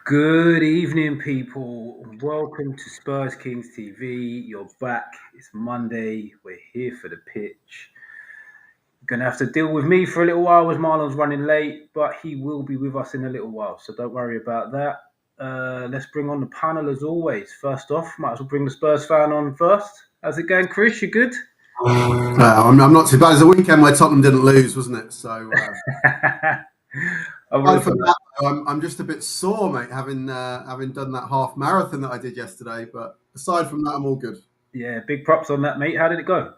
Good evening, people. Welcome to Spurs Kings TV. You're back. It's Monday. We're here for the pitch. You're going to have to deal with me for a little while as Marlon's running late, but he will be with us in a little while, so don't worry about that. Let's bring on the panel as always. First off, might as well bring the Spurs fan on first. How's it going, Chris? You good? I'm not too bad. It was a weekend where Tottenham didn't lose, wasn't it? So, aside from that, I'm just a bit sore, mate, having done that half marathon that I did yesterday. But aside from that, I'm all good. Yeah, big props on that, mate. How did it go?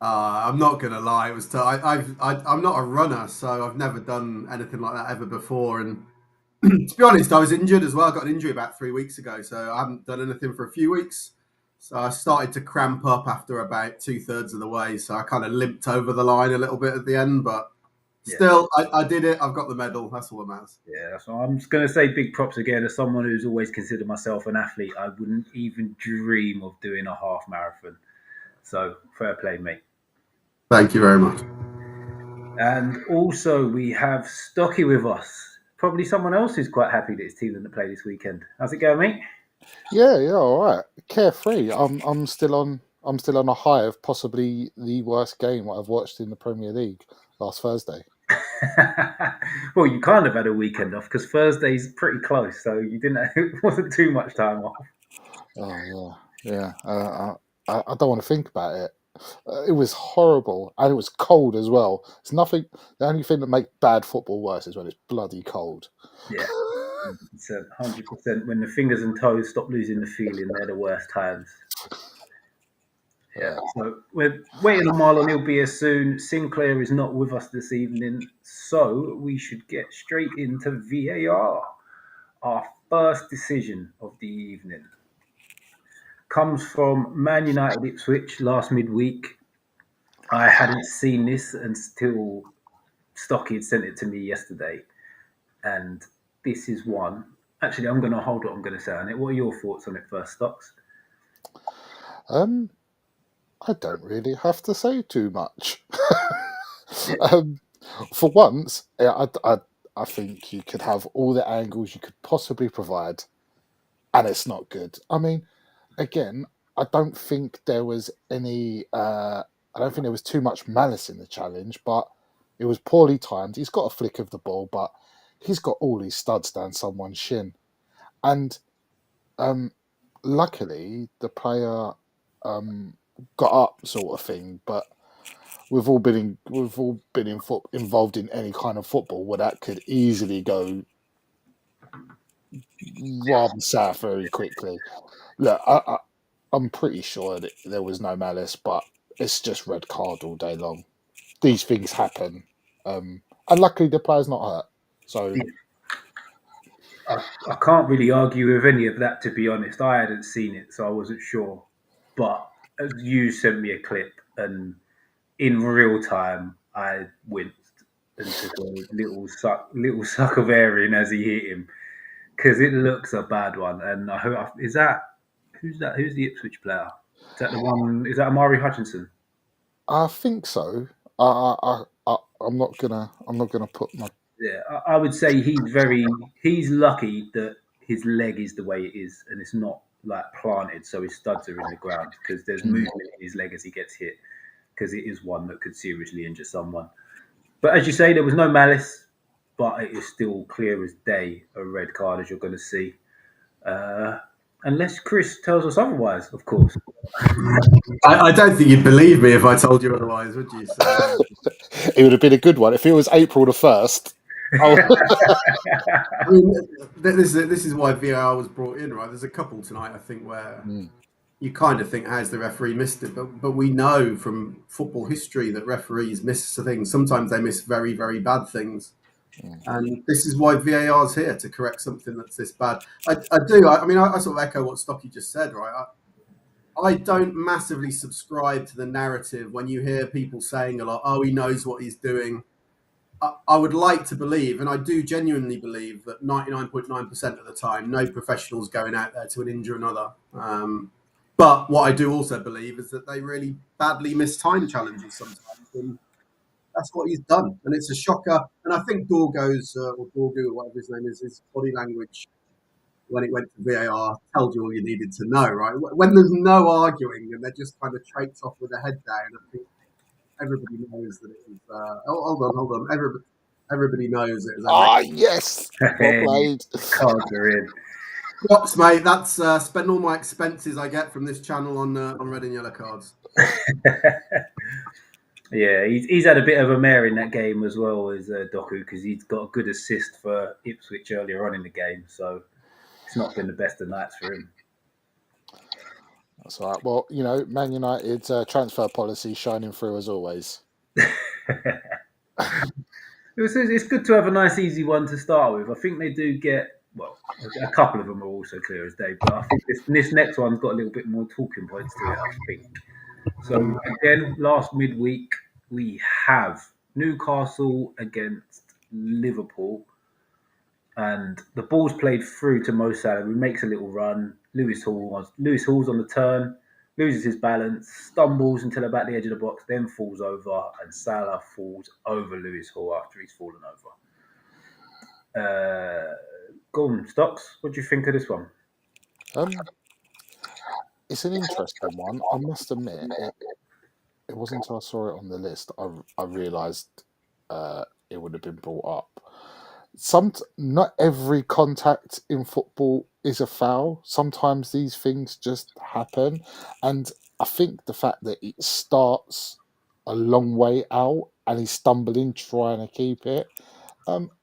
I'm not gonna lie. It was. I'm not a runner, so I've never done anything like that ever before. And to be honest, I was injured as well. I got an injury about 3 weeks ago, so I haven't done anything for a few weeks. So I started to cramp up after about 2/3 of the way. So I kind of limped over the line a little bit at the end, but still, I did it. I've got the medal. That's all that matters. Yeah, so I'm just going to say big props again. As someone who's always considered myself an athlete, I wouldn't even dream of doing a half marathon. So fair play, mate. Thank you very much. And also we have Stocky with us. Probably someone else who's quite happy that his team didn't play this weekend. How's it going, mate? Yeah, all right. Carefree. I'm still on a high of possibly the worst game I've watched in the Premier League last Thursday. Well, you kind of had a weekend off because Thursday's pretty close, so you didn't. It wasn't too much time off. Oh yeah. I don't want to think about it. It was horrible, and it was cold as well. It's nothing. The only thing that makes bad football worse is when it's bloody cold. Yeah, 100%. When the fingers and toes stop losing the feeling, they're the worst times. Yeah, so we're waiting on Marlon. He'll be here soon. Sinclair is not with us this evening, so we should get straight into VAR. Our first decision of the evening comes from Man United Ipswich last midweek. I hadn't seen this until Stocky had sent it to me yesterday, and this is one. Actually, I'm going to hold what I'm going to say on it. What are your thoughts on it first, Stocks? I don't really have to say too much. For once, I think you could have all the angles you could possibly provide, and it's not good. I mean, again, I don't think there was any. I don't think there was too much malice in the challenge, but it was poorly timed. He's got a flick of the ball, but he's got all his studs down someone's shin, and luckily the player got up, sort of thing. But we've all been involved in any kind of football where that could easily go rather south very quickly. Look, I'm pretty sure that there was no malice, but it's just red card all day long. These things happen, and luckily the player's not hurt. So I can't really argue with any of that, to be honest. I hadn't seen it, so I wasn't sure. But as you sent me a clip, and in real time, I winced and took a little suck of air in as he hit him because it looks a bad one. And I hope is that who's that? Who's the Ipswich player? Is that the one? Is that Amari Hutchinson? I think so. I'm not gonna put my. Yeah, I would say he's lucky that his leg is the way it is and it's not like planted, so his studs are in the ground because there's movement in his leg as he gets hit because it is one that could seriously injure someone. But as you say, there was no malice, but it is still clear as day a red card, as you're going to see. Unless Chris tells us otherwise, of course. I don't think you'd believe me if I told you otherwise, would you? So, it would have been a good one if it was April the 1st. I mean, this is why VAR was brought in, right? There's a couple tonight, I think, where you kind of think, how's the referee missed it? But we know from football history that referees miss things. Sometimes they miss very, very bad things. And this is why VAR is here, to correct something that's this bad. I sort of echo what Stocky just said, right? I don't massively subscribe to the narrative when you hear people saying a lot, oh, he knows what he's doing. I would like to believe, and I do genuinely believe, that 99.9% of the time, no professional's going out there to injure another. But what I do also believe is that they really badly miss time challenges sometimes. And that's what he's done, and it's a shocker. And I think Dorgo's or Dorgu or whatever his name is, his body language when it went to VAR told you all you needed to know, right? When there's no arguing and they're just kind of traipse off with their head down, I think everybody knows that it was. Hold on. Everybody knows it was. Yes, well played. Cards are in. Props, mate. That's spend all my expenses I get from this channel on red and yellow cards. Yeah, he's had a bit of a mare in that game as well as Doku, because he's got a good assist for Ipswich earlier on in the game, so it's not been the best of nights for him. That's all right. Well, you know, Man United's transfer policy shining through as always. It's good to have a nice, easy one to start with. I think they do get, well, a couple of them are also clear as day, but I think this next one's got a little bit more talking points to it, I think. So, again, last midweek, we have Newcastle against Liverpool. And the ball's played through to Mo Salah, who makes a little run. Lewis Hall's on the turn, loses his balance, stumbles until about the edge of the box, then falls over, and Salah falls over Lewis Hall after he's fallen over. Go on, Stocks. What do you think of this one? It's an interesting one. I must admit, it wasn't until I saw it on the list I realised it would have been brought up. Not every contact in football is a foul. Sometimes these things just happen, and I think the fact that it starts a long way out and he's stumbling trying to keep it.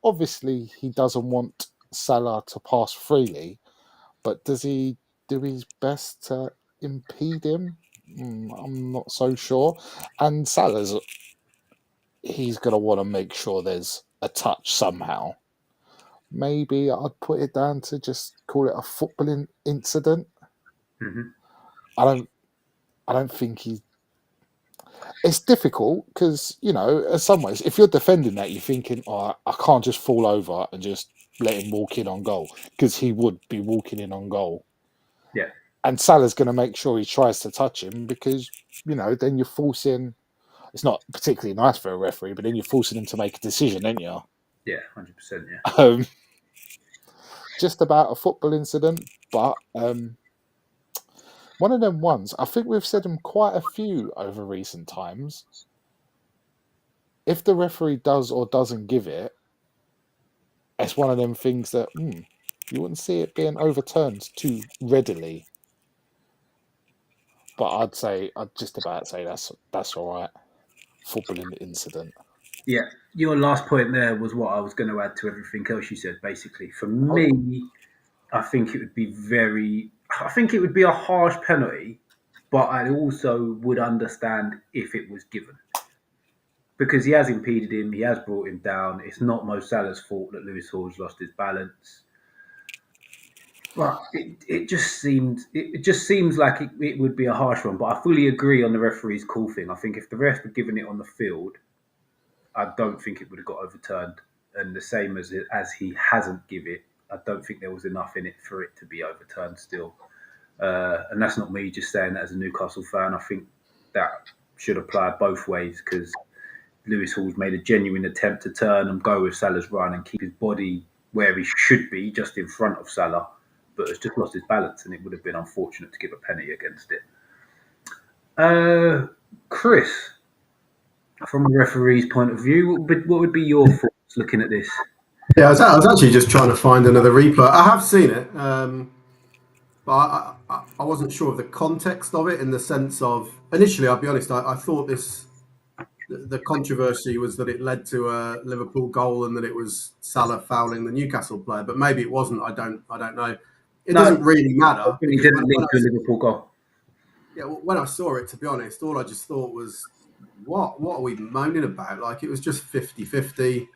Obviously, he doesn't want Salah to pass freely, but does he do his best to impede him? I'm not so sure. And he's going to want to make sure there's a touch somehow. Maybe I'd put it down to just call it a footballing incident. Mm-hmm. I don't think it's difficult because, you know, in some ways, if you're defending that, you're thinking, oh, I can't just fall over and just let him walk in on goal, because he would be walking in on goal. Yeah. And Salah's going to make sure he tries to touch him because, you know, then you're forcing. It's not particularly nice for a referee, but then you're forcing him to make a decision, aren't you? Yeah, 100%. Yeah. Just about a football incident, but one of them ones. I think we've said them quite a few over recent times. If the referee does or doesn't give it, it's one of them things that you wouldn't see it being overturned too readily. But I'd just about say that's all right. Footballing incident. Yeah, your last point there was what I was going to add to everything else you said. Basically, for me, I think it would be a harsh penalty, but I also would understand if it was given, because he has impeded him, he has brought him down. It's not Mo Salah's fault that Lewis Hall's lost his balance. But it just seems like it would be a harsh one. But I fully agree on the referee's call thing. I think if the ref had given it on the field, I don't think it would have got overturned. And the same as he hasn't give it, I don't think there was enough in it for it to be overturned still. And that's not me just saying that as a Newcastle fan. I think that should apply both ways, because Lewis Hall's made a genuine attempt to turn and go with Salah's run and keep his body where he should be, just in front of Salah, but has just lost his balance, and it would have been unfortunate to give a penny against it. Chris, from a referee's point of view, what would be your thoughts looking at this? Yeah, I was actually just trying to find another replay. I have seen it, but I wasn't sure of the context of it, in the sense of, initially, I'll be honest, I thought the controversy was that it led to a Liverpool goal and that it was Salah fouling the Newcastle player, but maybe it wasn't. I don't know. It doesn't really matter. It didn't lead to a Liverpool goal. Yeah, when I saw it, to be honest, all I just thought was, what are we moaning about? Like, it was just 50-50.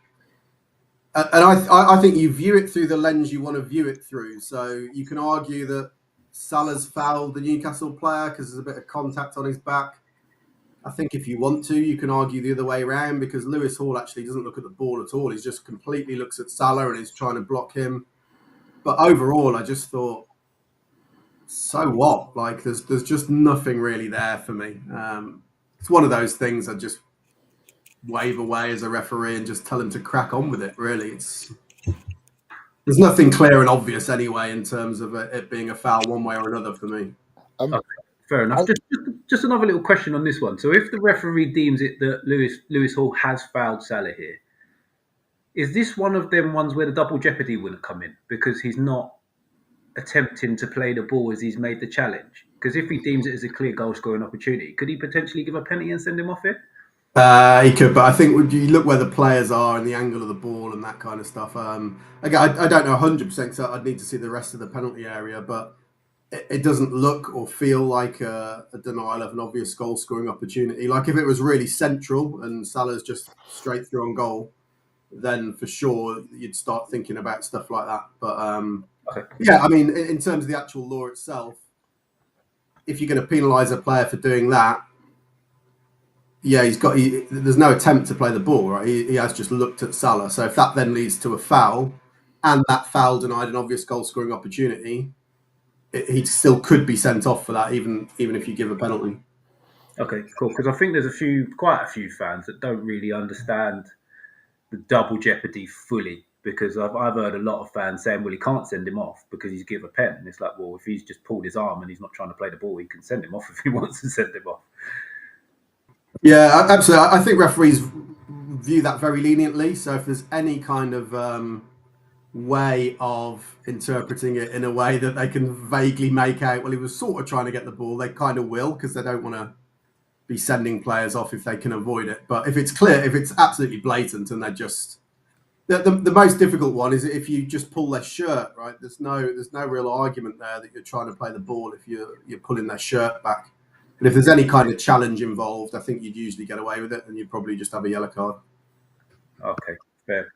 And I think you view it through the lens you want to view it through. So you can argue that Salah's fouled the Newcastle player because there's a bit of contact on his back. I think if you want to, you can argue the other way around, because Lewis Hall actually doesn't look at the ball at all. He just completely looks at Salah and is trying to block him. But overall, I just thought, so what? Like, there's just nothing really there for me. It's one of those things wave away as a referee and just tell him to crack on with it. Really, there's nothing clear and obvious anyway in terms of it being a foul one way or another for me. Okay, fair enough. Just another little question on this one. So, if the referee deems it that Lewis Hall has fouled Salah here, is this one of them ones where the double jeopardy wouldn't come in because he's not attempting to play the ball as he's made the challenge? Because if he deems it as a clear goal scoring opportunity, could he potentially give a penalty and send him off it? He could, but I think when you look where the players are and the angle of the ball and that kind of stuff. Again, I don't know 100%, so I'd need to see the rest of the penalty area, but it doesn't look or feel like a denial of an obvious goal scoring opportunity. Like if it was really central and Salah's just straight through on goal, then for sure you'd start thinking about stuff like that. But yeah, I mean, in terms of the actual law itself, if you're going to penalise a player for doing that, yeah, there's no attempt to play the ball, right? He has just looked at Salah. So if that then leads to a foul, and that foul denied an obvious goal scoring opportunity, he still could be sent off for that, even if you give a penalty. Okay, cool. Because I think there's quite a few fans that don't really understand the double jeopardy fully. Because I've heard a lot of fans saying, well, he can't send him off because he's give a pen. And it's like, well, if he's just pulled his arm and he's not trying to play the ball, he can send him off if he wants to send him off. Yeah, absolutely. I think referees view that very leniently. So if there's any kind of way of interpreting it in a way that they can vaguely make out, well, he was sort of trying to get the ball, they kind of will, because they don't want to be sending players off if they can avoid it. But if it's clear, if it's absolutely blatant and they're just... The most difficult one is if you just pull their shirt, right? There's no real argument there that you're trying to play the ball if you're pulling their shirt back. And if there's any kind of challenge involved, I think you'd usually get away with it, and you'd probably just have a yellow card. Okay, fair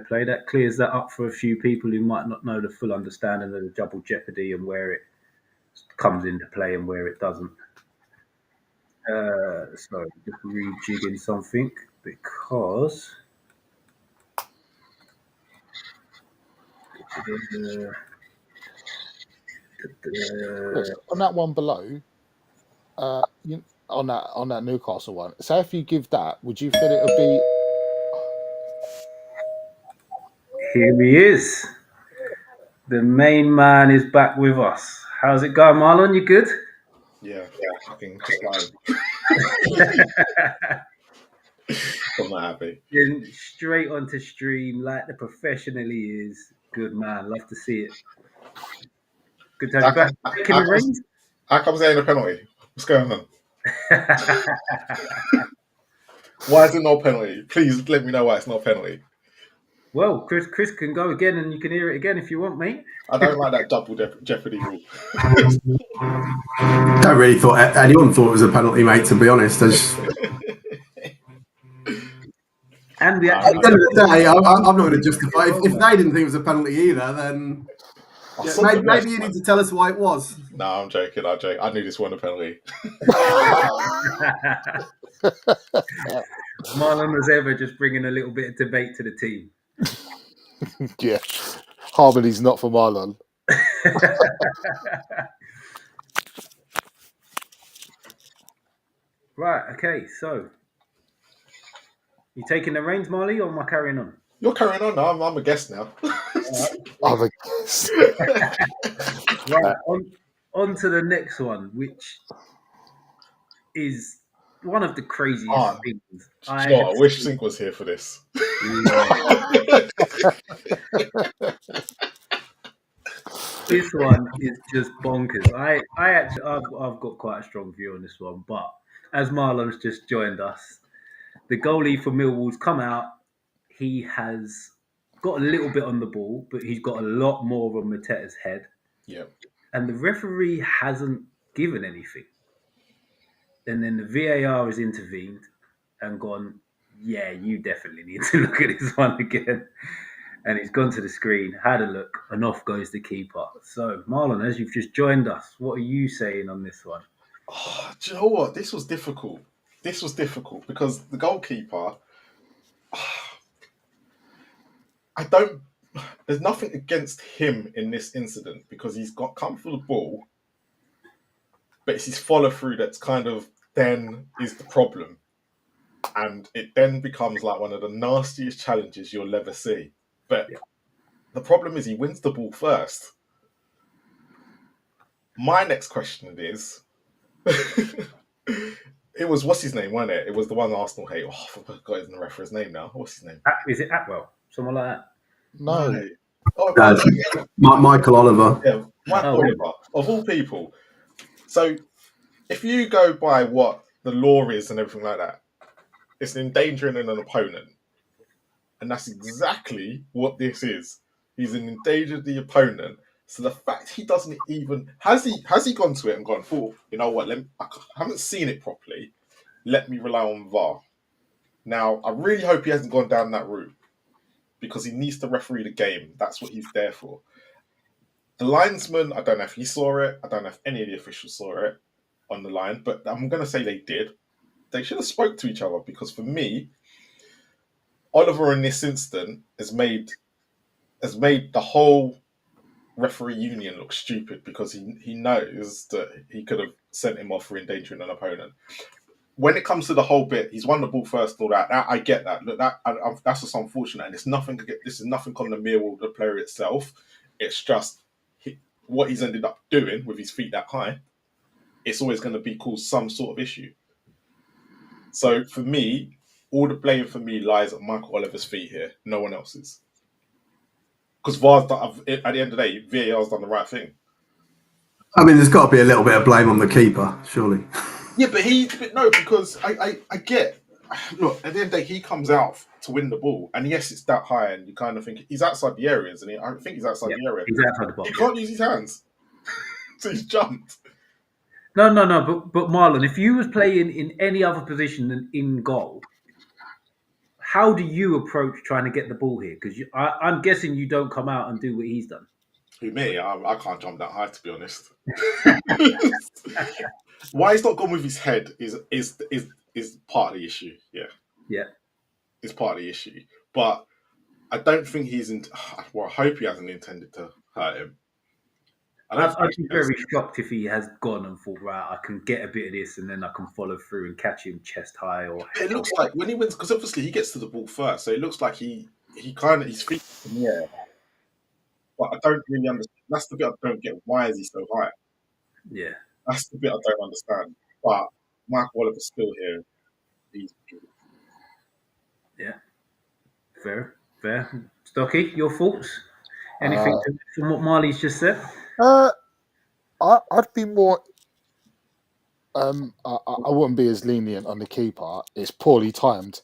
play. That clears that up for a few people who might not know the full understanding of the double jeopardy and where it comes into play and where it doesn't. Sorry, just rejigging something because... On that one below, on that Newcastle one. So if you give that, would you feel it would be? Here he is. The main man is back with us. How's it going, Marlon? You good? Yeah, fucking just like I'm not happy. Then straight onto stream like the professional he is. Good man. Love to see it. Good to have you back. Taking the reins? How comes there ain't a penalty? What's going on? Why is it no penalty? Please let me know why it's not penalty. Well, Chris can go again and you can hear it again if you want, mate. I don't like that double jeopardy rule. I don't really thought anyone thought it was a penalty, mate, to be honest. And the at the end of the day, I'm not going to justify. If they didn't think it was a penalty either, then maybe you need to tell us why it was. No, I'm joking. I knew this wasn't a penalty. Marlon as ever just bringing a little bit of debate to the team. Yeah, harmony's not for Marlon. Right, okay, so you taking the reins, Marley, or am I carrying on? You're carrying on now. I'm a guest now. I'm a guest. Right, on to the next one, which is one of the craziest things. I wish Sink was here for this. This one is just bonkers. I've got quite a strong view on this one, but as Marlon's just joined us, the goalie for Millwall's come out. He has got a little bit on the ball, but he's got a lot more on Mateta's head. Yep. And the referee hasn't given anything. And then the VAR has intervened and gone, yeah, you definitely need to look at this one again. And he's gone to the screen, had a look, and off goes the keeper. So, Marlon, as you've just joined us, what are you saying on this one? Oh, do you know what? This was difficult because the goalkeeper, there's nothing against him in this incident because he's got come for the ball, but it's his follow through that's kind of then is the problem. and it then becomes like one of the nastiest challenges you'll ever see. But Yeah. the problem is he wins the ball first. My next question is, it was what's his name, wasn't it? It was the one Arsenal hate. Oh, I forgot his referee's name now. What's his name? Is it Atwell? Someone like that? No, Oh, Michael Oliver. yeah, Michael Oh, really? Oliver, of all people. So if you go by what the law is and everything like that, it's endangering an opponent. And that's exactly what this is. He's endangered the opponent. So the fact he doesn't even has he gone to it and gone, oh, you know what? I haven't seen it properly. Let me rely on VAR. Now I really hope he hasn't gone down that route because he needs to referee the game. That's what he's there for. The linesman, I don't know if he saw it. I don't know if any of the officials saw it on the line, but I'm going to say they did. They should have spoke to each other because for me, Oliver in this instant has made the whole referee union look stupid because he knows that he could have sent him off for endangering an opponent. When it comes to the whole bit, he's won the ball first and all that. I get that. Look, that's just unfortunate, and it's nothing. This is nothing on the Millwall, the player itself. It's just what he's ended up doing with his feet that high. It's always going to be cause some sort of issue. So for me, all the blame for me lies at Michael Oliver's feet here. No one else's. Because at the end of the day, VAR's done the right thing. I mean, there's got to be a little bit of blame on the keeper, surely. Yeah, but because I get. Look, at the end of the day, he comes out to win the ball, and yes, it's that high, and you kind of think he's outside the area, isn't he? I think he's outside the area. He's outside the box. He can't use his hands, so he's jumped. No. But Marlon, if you was playing in any other position than in goal, how do you approach trying to get the ball here? Because I'm guessing you don't come out and do what he's done. Who me? I can't jump that high, to be honest. Why he's not gone with his head is part of the issue. Yeah. It's part of the issue, but I don't think he's in. Well, I hope he hasn't intended to hurt him. I'd be very shocked if he has gone and thought, right, I can get a bit of this and then I can follow through and catch him chest high. Or it looks like when he wins, because obviously he gets to the ball first, so it looks like he kind of his feet in the air. But I don't really understand. That's the bit I don't get. Why is he so high? Yeah, that's the bit I don't understand. But Mark Oliver's still here. He's yeah, fair. Stocky, your thoughts? Anything from what Marley's just said? I'd be more. I wouldn't be as lenient on the keeper. It's poorly timed.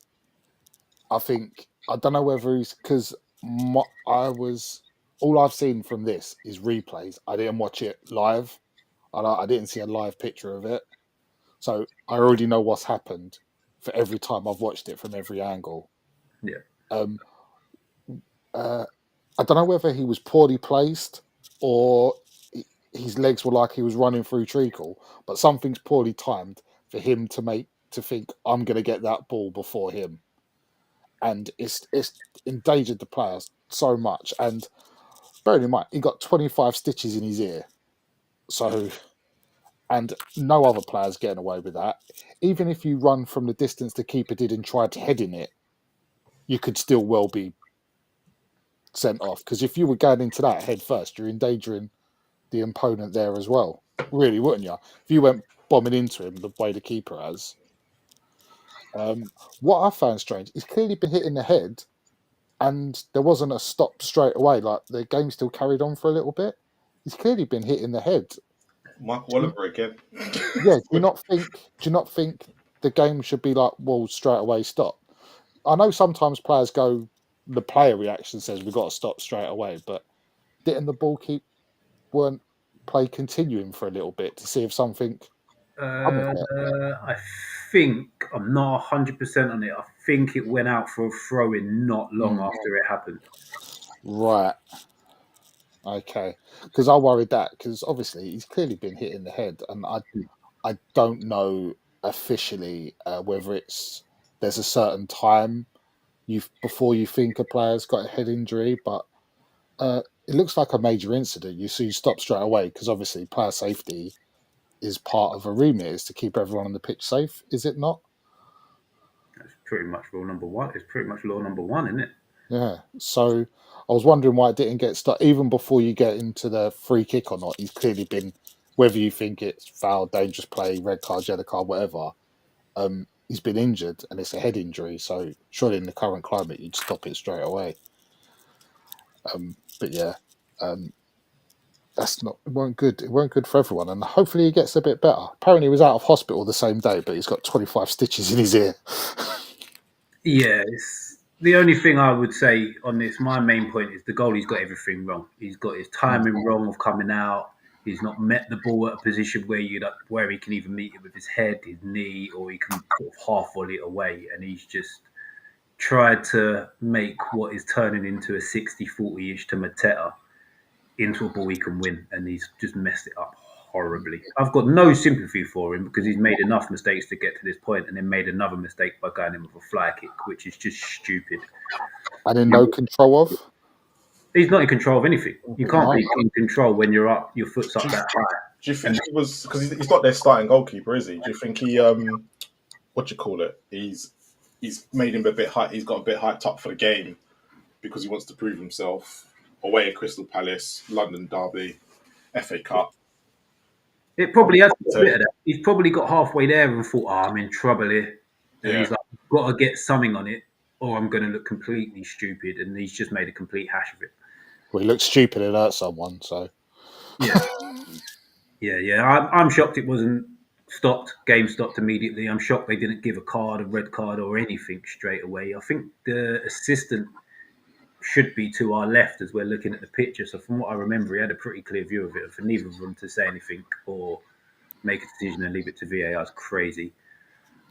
I think I don't know whether he's because all I've seen from this is replays. I didn't watch it live. I didn't see a live picture of it, so I already know what's happened for every time I've watched it from every angle. Yeah. I don't know whether he was poorly placed or his legs were like he was running through treacle, but something's poorly timed for him to think I'm going to get that ball before him, and it's endangered the players so much. And bearing in mind, he got 25 stitches in his ear, so and no other player's getting away with that. Even if you run from the distance the keeper did and tried to head in it, you could still well be sent off, because if you were going into that head first, you're endangering the opponent there as well, really, wouldn't you? If you went bombing into him the way the keeper has. What I found strange, he's clearly been hit in the head, and there wasn't a stop straight away. Like the game still carried on for a little bit. He's clearly been hit in the head. Mark Oliver again. Yeah, do you not think the game should be like, well, straight away stop? I know sometimes players go, the player reaction says we've got to stop straight away, but didn't the ball weren't play continuing for a little bit to see if something I think I'm not 100% on it. I think it went out for a throw in not long after it happened. Right. Okay. Because I worried that, because obviously he's clearly been hit in the head, and I don't know officially whether there's a certain time before you think a player's got a head injury, but it looks like a major incident. You stop straight away, because obviously player safety is part of a remit, is to keep everyone on the pitch safe, is it not? It's pretty much rule number one. It's pretty much law number one, isn't it? Yeah. So I was wondering why it didn't get started. Even before you get into the free kick or not, he's clearly been, whether you think it's foul, dangerous play, red card, yellow card, whatever, he's been injured and it's a head injury. So surely in the current climate, you'd stop it straight away. But yeah, it weren't good. It weren't good for everyone. And hopefully he gets a bit better. Apparently he was out of hospital the same day, but he's got 25 stitches in his ear. Yeah, it's the only thing I would say on this. My main point is the goalie's got everything wrong. He's got his timing wrong of coming out. He's not met the ball at a position where he can even meet it with his head, his knee, or he can sort of half volley it away. And he's just tried to make what is turning into a 60-40-ish to Mateta into a ball he can win, and he's just messed it up horribly. I've got no sympathy for him because he's made enough mistakes to get to this point and then made another mistake by going in with a fly kick, which is just stupid. And in no control of? He's not in control of anything. You can't be in control when you're up, your foot's up that high. Do you think he was, because he's not their starting goalkeeper, is he? Do you think he, what do you call it? He's made him a bit high. He's got a bit hyped up for the game because he wants to prove himself away at Crystal Palace, London Derby, FA Cup. It probably has a bit of that. He's probably got halfway there and thought, I'm in trouble here. And he's like, I've got to get something on it or I'm going to look completely stupid. And he's just made a complete hash of it. Well, he looked stupid and hurt someone, so. Yeah. I'm shocked it wasn't stopped. Game stopped immediately. I'm shocked they didn't give a red card or anything straight away. I think the assistant should be to our left as we're looking at the picture. So from what I remember, he had a pretty clear view of it. For neither of them to say anything or make a decision and leave it to VAR is crazy.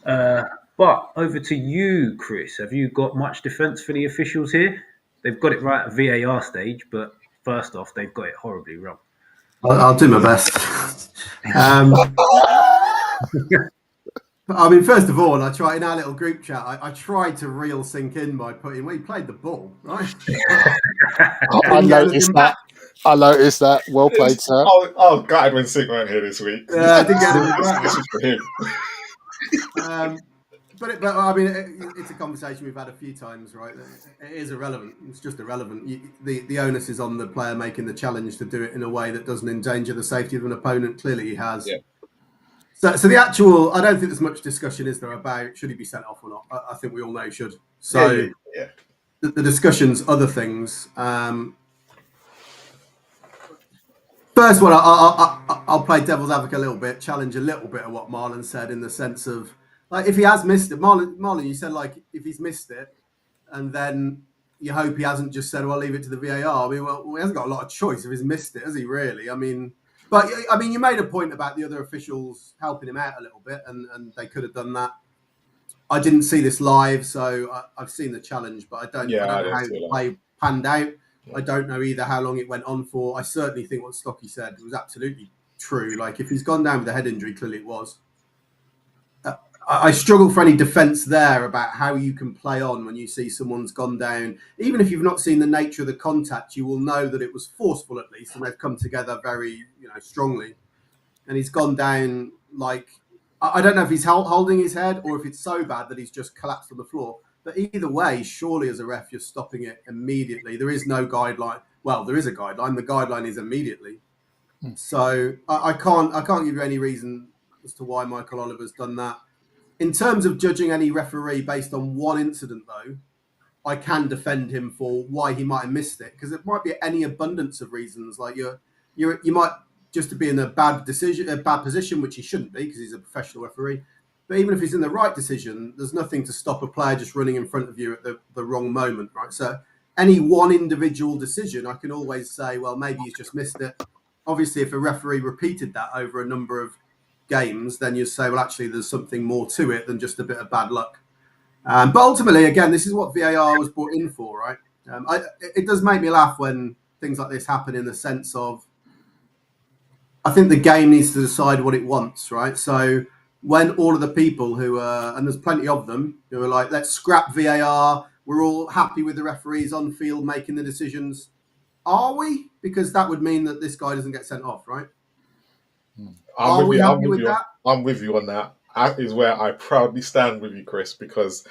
But over to you, Chris. Have you got much defence for the officials here? They've got it right at VAR stage, but first off, they've got it horribly wrong. I'll do my best. I mean, first of all, I tried in our little group chat. I tried to reel sync in by putting. Well, he played the ball, right? I noticed that. Well played, sir. Oh, gutted when Sig weren't here this week. I did get him back. This is for him. But I mean, it's a conversation we've had a few times, right? It is irrelevant. It's just irrelevant. The onus is on the player making the challenge to do it in a way that doesn't endanger the safety of an opponent. Clearly, he has. Yeah. So the actual, I don't think there's much discussion, is there, about should he be sent off or not? I think we all know he should. So the discussion's other things. First one, I'll play devil's advocate a little bit, challenge a little bit of what Marlon said in the sense of, like, if he has missed it, Marlon, you said, like, if he's missed it, and then you hope he hasn't just said, well, I'll leave it to the VAR. I mean, well, he hasn't got a lot of choice if he's missed it, has he, really? I mean, but, I mean, you made a point about the other officials helping him out a little bit, and they could have done that. I didn't see this live, so I've seen the challenge, but I don't know how the play panned out. I don't know either how long it went on for. I certainly think what Stocky said was absolutely true. Like, if he's gone down with a head injury, clearly it was. I struggle for any defence there about how you can play on when you see someone's gone down. Even if you've not seen the nature of the contact, you will know that it was forceful at least, and they've come together very, strongly. And he's gone down like, I don't know if he's holding his head or if it's so bad that he's just collapsed on the floor. But either way, surely as a ref, you're stopping it immediately. There is no guideline. Well, there is a guideline. The guideline is immediately. So I can't give you any reason as to why Michael Oliver's done that. In terms of judging any referee based on one incident, though, I can defend him for why he might have missed it, because it might be any abundance of reasons. Like you might just be in a bad position, which he shouldn't be because he's a professional referee. But even if he's in the right decision, there's nothing to stop a player just running in front of you at the wrong moment, right? So any one individual decision, I can always say, well, maybe he's just missed it. Obviously, if a referee repeated that over a number of games, then you say, well, actually, there's something more to it than just a bit of bad luck. But ultimately, again, this is what VAR was brought in for, right? It does make me laugh when things like this happen, in the sense of, I think the game needs to decide what it wants, right? So when all of the people who are, and there's plenty of them, who are like, let's scrap VAR, we're all happy with the referees on field making the decisions. Are we? Because that would mean that this guy doesn't get sent off, right? I'm with you on that. that is where I proudly stand with you, Chris, because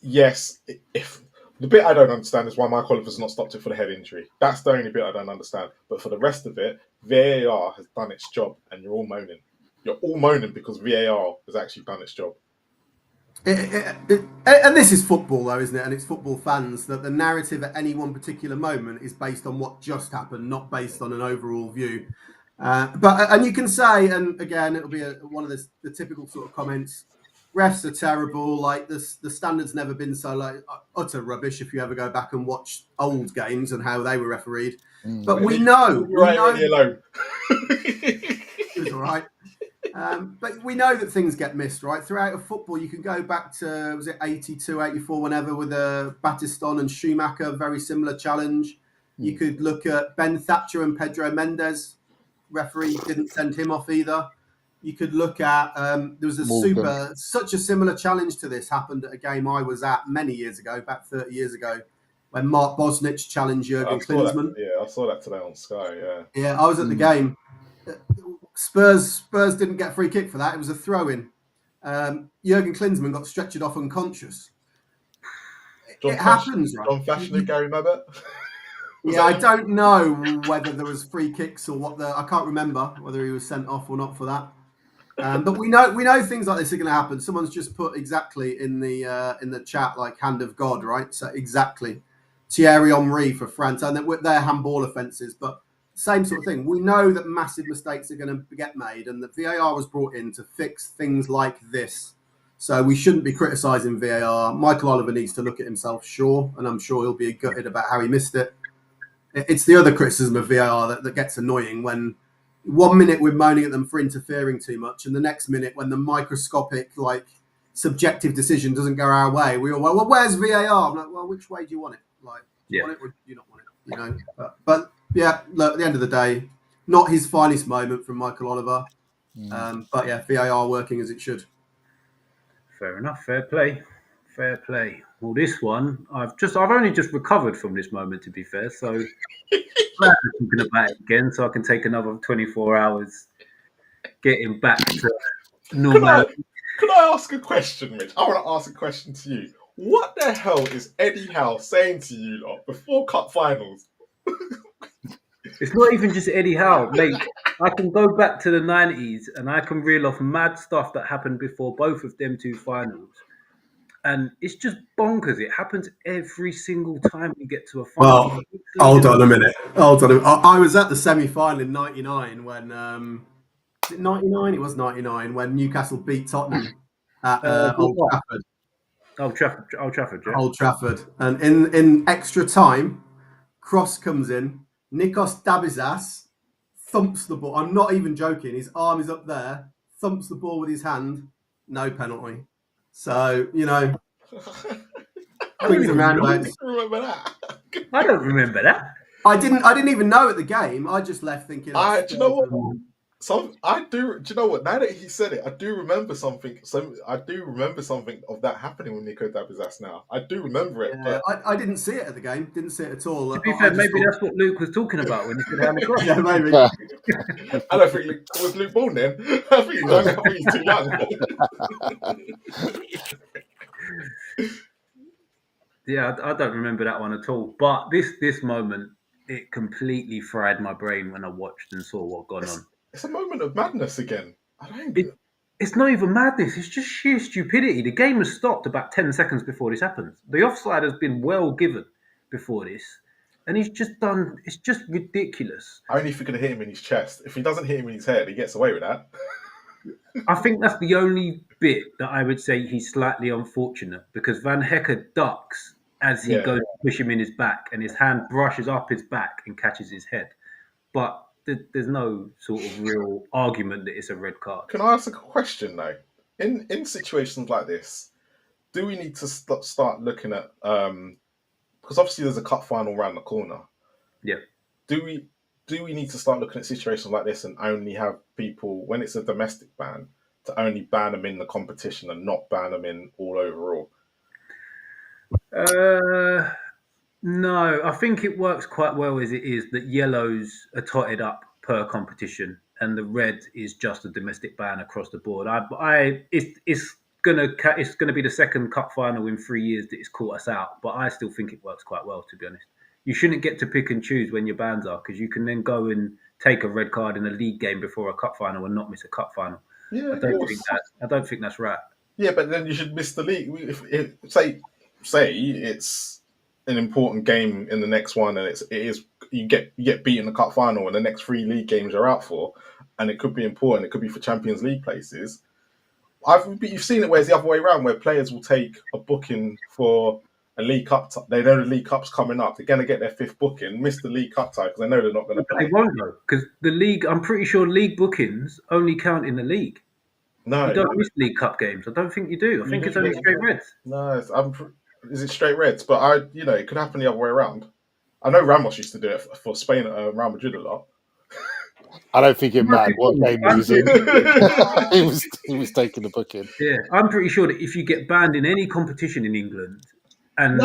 yes, if the bit I don't understand is why Mike Oliver's not stopped it for the head injury. That's the only bit I don't understand. But for the rest of it, VAR has done its job, and you're all moaning. You're all moaning because VAR has actually done its job. And this is football, though, isn't it? And it's football fans that the narrative at any one particular moment is based on what just happened, not based on an overall view. And you can say, and again, it'll be one of the typical sort of comments. Refs are terrible. Like the standard's never been so like utter rubbish. If you ever go back and watch old games and how they were refereed, but we know, alone. It was all right. But we know that things get missed, right? Throughout of football, you can go back to, was it 82, 84, whenever, with Battiston and Schumacher, very similar challenge. You could look at Ben Thatcher and Pedro Mendes. Referee didn't send him off either. You could look at, there was such a similar challenge to this happened at a game I was at many years ago, about 30 years ago, when Mark Bosnich challenged Jurgen Klinsmann. I saw that today on Sky, yeah. Yeah, I was at the game. Spurs didn't get a free kick for that. It was a throw-in. Jurgen Klinsmann got stretchered off unconscious. It happens, right? John Fashioner, Gary Mabbott. Yeah, I don't know whether there was free kicks or what. I can't remember whether he was sent off or not for that. But we know things like this are going to happen. Someone's just put exactly in the chat, like, hand of God, right? So exactly, Thierry Henry for France, and their handball offences, but same sort of thing. We know that massive mistakes are going to get made, and that VAR was brought in to fix things like this. So we shouldn't be criticising VAR. Michael Oliver needs to look at himself, sure, and I'm sure he'll be gutted about how he missed it. It's the other criticism of VAR that gets annoying, when 1 minute we're moaning at them for interfering too much, and the next minute, when the microscopic, like, subjective decision doesn't go our way, we all, well, where's VAR? I'm like, well, which way do you want it? Like, do you want it or do you not want it? You know, but yeah, look, at the end of the day, not his finest moment from Michael Oliver. But yeah, VAR working as it should. Fair enough. Fair play. Fair play. Well, this one, I've only just recovered from this moment, to be fair. So glad I'm thinking about it again, so I can take another 24 hours getting back to normal. Can I ask a question, Mitch? I want to ask a question to you. What the hell is Eddie Howe saying to you lot before cup finals? It's not even just Eddie Howe, mate. I can go back to the 90s and I can reel off mad stuff that happened before both of them two finals. And it's just bonkers. It happens every single time we get to a final. Well, hold on a minute. I was at the semi-final in '99 when, 99? It was 99 when Newcastle beat Tottenham at Old Trafford. Old Trafford, yeah. Old Trafford. And in extra time, Cross comes in, Nikos Dabizas thumps the ball. I'm not even joking. His arm is up there, thumps the ball with his hand, no penalty. So, you know, swings and roundabouts. Remember that? I don't remember that. I didn't even know at the game. I just left thinking. Do you know what? Do you know what? Now that he said it, I do remember something. I do remember something of that happening with Nico Dabizas. Now I do remember it. Yeah, but I didn't see it at the game. Didn't see it at all. To be fair, maybe that's what Luke was talking about when he said down the cross. Yeah, maybe. I don't think Luke was Luke born then. I think he's too young. Yeah, I don't remember that one at all. But this moment, it completely fried my brain when I watched and saw what gone on. It's a moment of madness again. It's not even madness. It's just sheer stupidity. The game has stopped about 10 seconds before this happens. The offside has been well given before this. And he's just done... It's just ridiculous. Only if you're going to hit him in his chest. If he doesn't hit him in his head, he gets away with that. I think that's the only bit that I would say he's slightly unfortunate, because Van Hecker ducks as he goes to push him in his back, and his hand brushes up his back and catches his head. But there's no sort of real argument that it's a red card. Can I ask a question though? In situations like this, do we need to start looking at because obviously there's a cup final around the corner. Yeah. Do we need to start looking at situations like this and only have people, when it's a domestic ban, to only ban them in the competition and not ban them in all overall? No, I think it works quite well as it is, that yellows are totted up per competition and the red is just a domestic ban across the board. It's gonna be the second cup final in 3 years that it's caught us out, but I still think it works quite well, to be honest. You shouldn't get to pick and choose when your bans are, because you can then go and take a red card in a league game before a cup final and not miss a cup final. Yeah, I don't think that's right. Yeah, but then you should miss the league. If say it's an important game in the next one, and it is you get beat in the cup final, and the next 3 league games you're out for, and it could be important. It could be for Champions League places. You've seen it where it's the other way around, where players will take a booking for a League Cup. They know the League Cup's coming up. They're going to get their 5th booking, miss the League Cup tie because they know they're not going to play. They won't though, because the league. I'm pretty sure league bookings only count in the league. No, you don't miss League Cup games. I don't think you do. I think it's only straight reds. No, is it straight reds? But it could happen the other way around. I know Ramos used to do it for Spain at Real Madrid a lot. I don't think it mattered what game he was in. he was taking the booking. Yeah, I'm pretty sure that if you get banned in any competition in England, and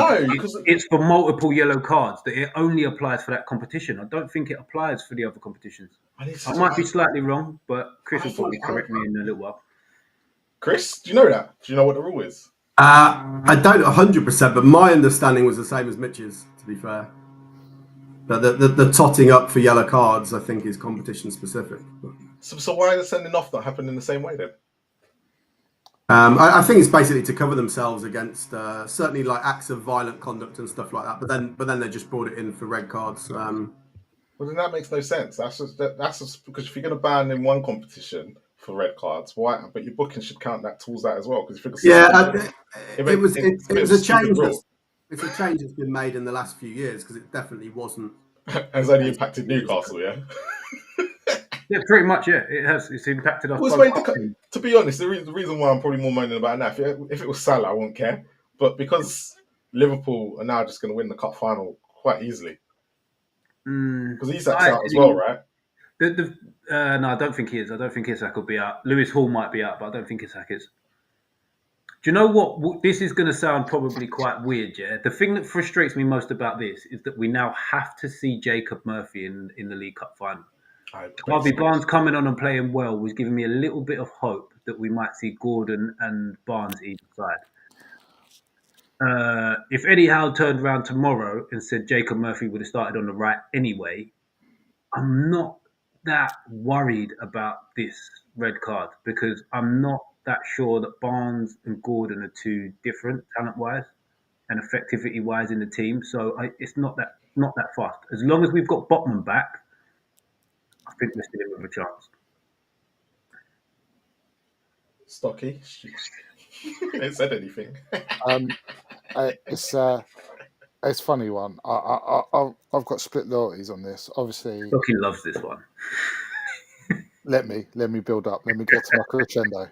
it's for multiple yellow cards, that it only applies for that competition. I don't think it applies for the other competitions. I might be slightly wrong, but Chris will probably correct me in a little while. Chris, do you know that? Do you know what the rule is? I don't 100%, but my understanding was the same as Mitch's, to be fair. But the totting up for yellow cards, I think, is competition specific. So why is sending off not happen in the same way then? I think it's basically to cover themselves against certainly like acts of violent conduct and stuff like that. But then they just brought it in for red cards. Well, then that makes no sense. That's just because if you're going to ban in one competition for red cards, why? But your booking should count that towards that as well. Because it was a change. It's a change that's been made in the last few years because it definitely wasn't. Has only impacted Newcastle, yeah. Yeah, pretty much. Yeah, it has. It's impacted us. To be honest, the reason why I'm probably more moaning about it now, if it was Salah, I wouldn't care. But because Liverpool are now just going to win the cup final quite easily, because Isak's out as well, right? No, I don't think he is. I don't think Isak will be out. Lewis Hall might be out, but I don't think Isak is. Do you know what? This is going to sound probably quite weird, yeah? The thing that frustrates me most about this is that we now have to see Jacob Murphy in the League Cup final. Harvey Barnes coming on and playing well was giving me a little bit of hope that we might see Gordon and Barnes either side. If Eddie Howe turned around tomorrow and said Jacob Murphy would have started on the right anyway, I'm not that worried about this red card because I'm not that sure that Barnes and Gordon are too different talent-wise and effectivity-wise in the team. So it's not that fast. As long as we've got Botman back, I think we're still in with a chance. Stocky, ain't said anything. It's a funny one. I've got split loyalties on this. Obviously, Stocky loves this one. let me build up. Let me get to my crescendo.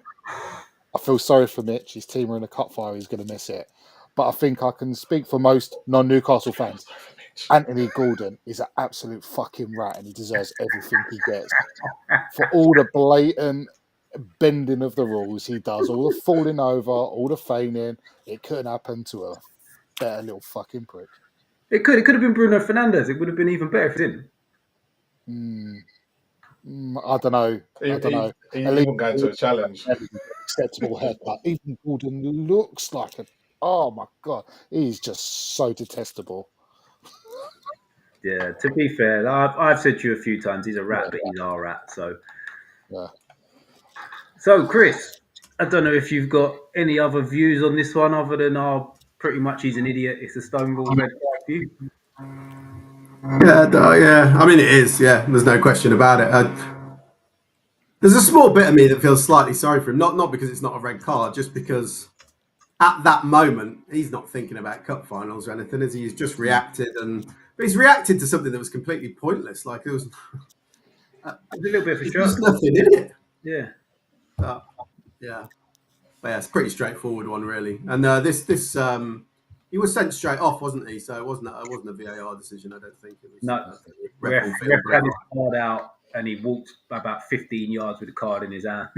I feel sorry for Mitch. His team are in a cup final. He's going to miss it. But I think I can speak for most non-Newcastle fans. Anthony Gordon is an absolute fucking rat and he deserves everything he gets. For all the blatant bending of the rules he does, all the falling over, all the feigning, it couldn't happen to a better little fucking prick. It could have been Bruno Fernandes. It would have been even better if it didn't. I don't know. He wouldn't go into a challenge. Acceptable haircut. Even Gordon looks like oh my God, he's just so detestable. Yeah, to be fair, I've said to you a few times, he's a rat, but he's our rat. So, yeah. So, Chris, I don't know if you've got any other views on this one other than pretty much he's an idiot. It's a Stonewall red card view. Yeah. I mean, it is. Yeah, there's no question about it. There's a small bit of me that feels slightly sorry for him, not because it's not a red card, just because at that moment he's not thinking about cup finals or anything, is he? He's just reacted, but he's reacted to something that was completely pointless. Like there was a little bit of a joke. There's nothing in it. Yeah. But it's a pretty straightforward one, really. And this he was sent straight off, wasn't he? So it wasn't a VAR decision. I don't think it was. No, ref had his card out, and he walked about 15 yards with the card in his hand.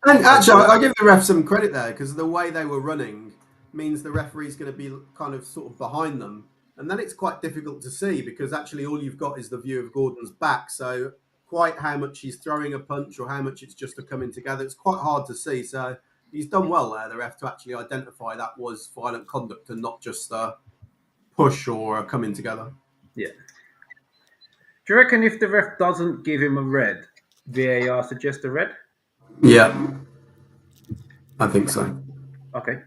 And actually, I give the ref some credit there because the way they were running means the referee's going to be kind of sort of behind them, and then it's quite difficult to see because actually all you've got is the view of Gordon's back. So quite how much he's throwing a punch or how much it's just a coming together. It's quite hard to see. So he's done well there, the ref, to actually identify that was violent conduct and not just a push or a coming together. Yeah. Do you reckon if the ref doesn't give him a red, VAR suggests a red? Yeah, I think so. Okay,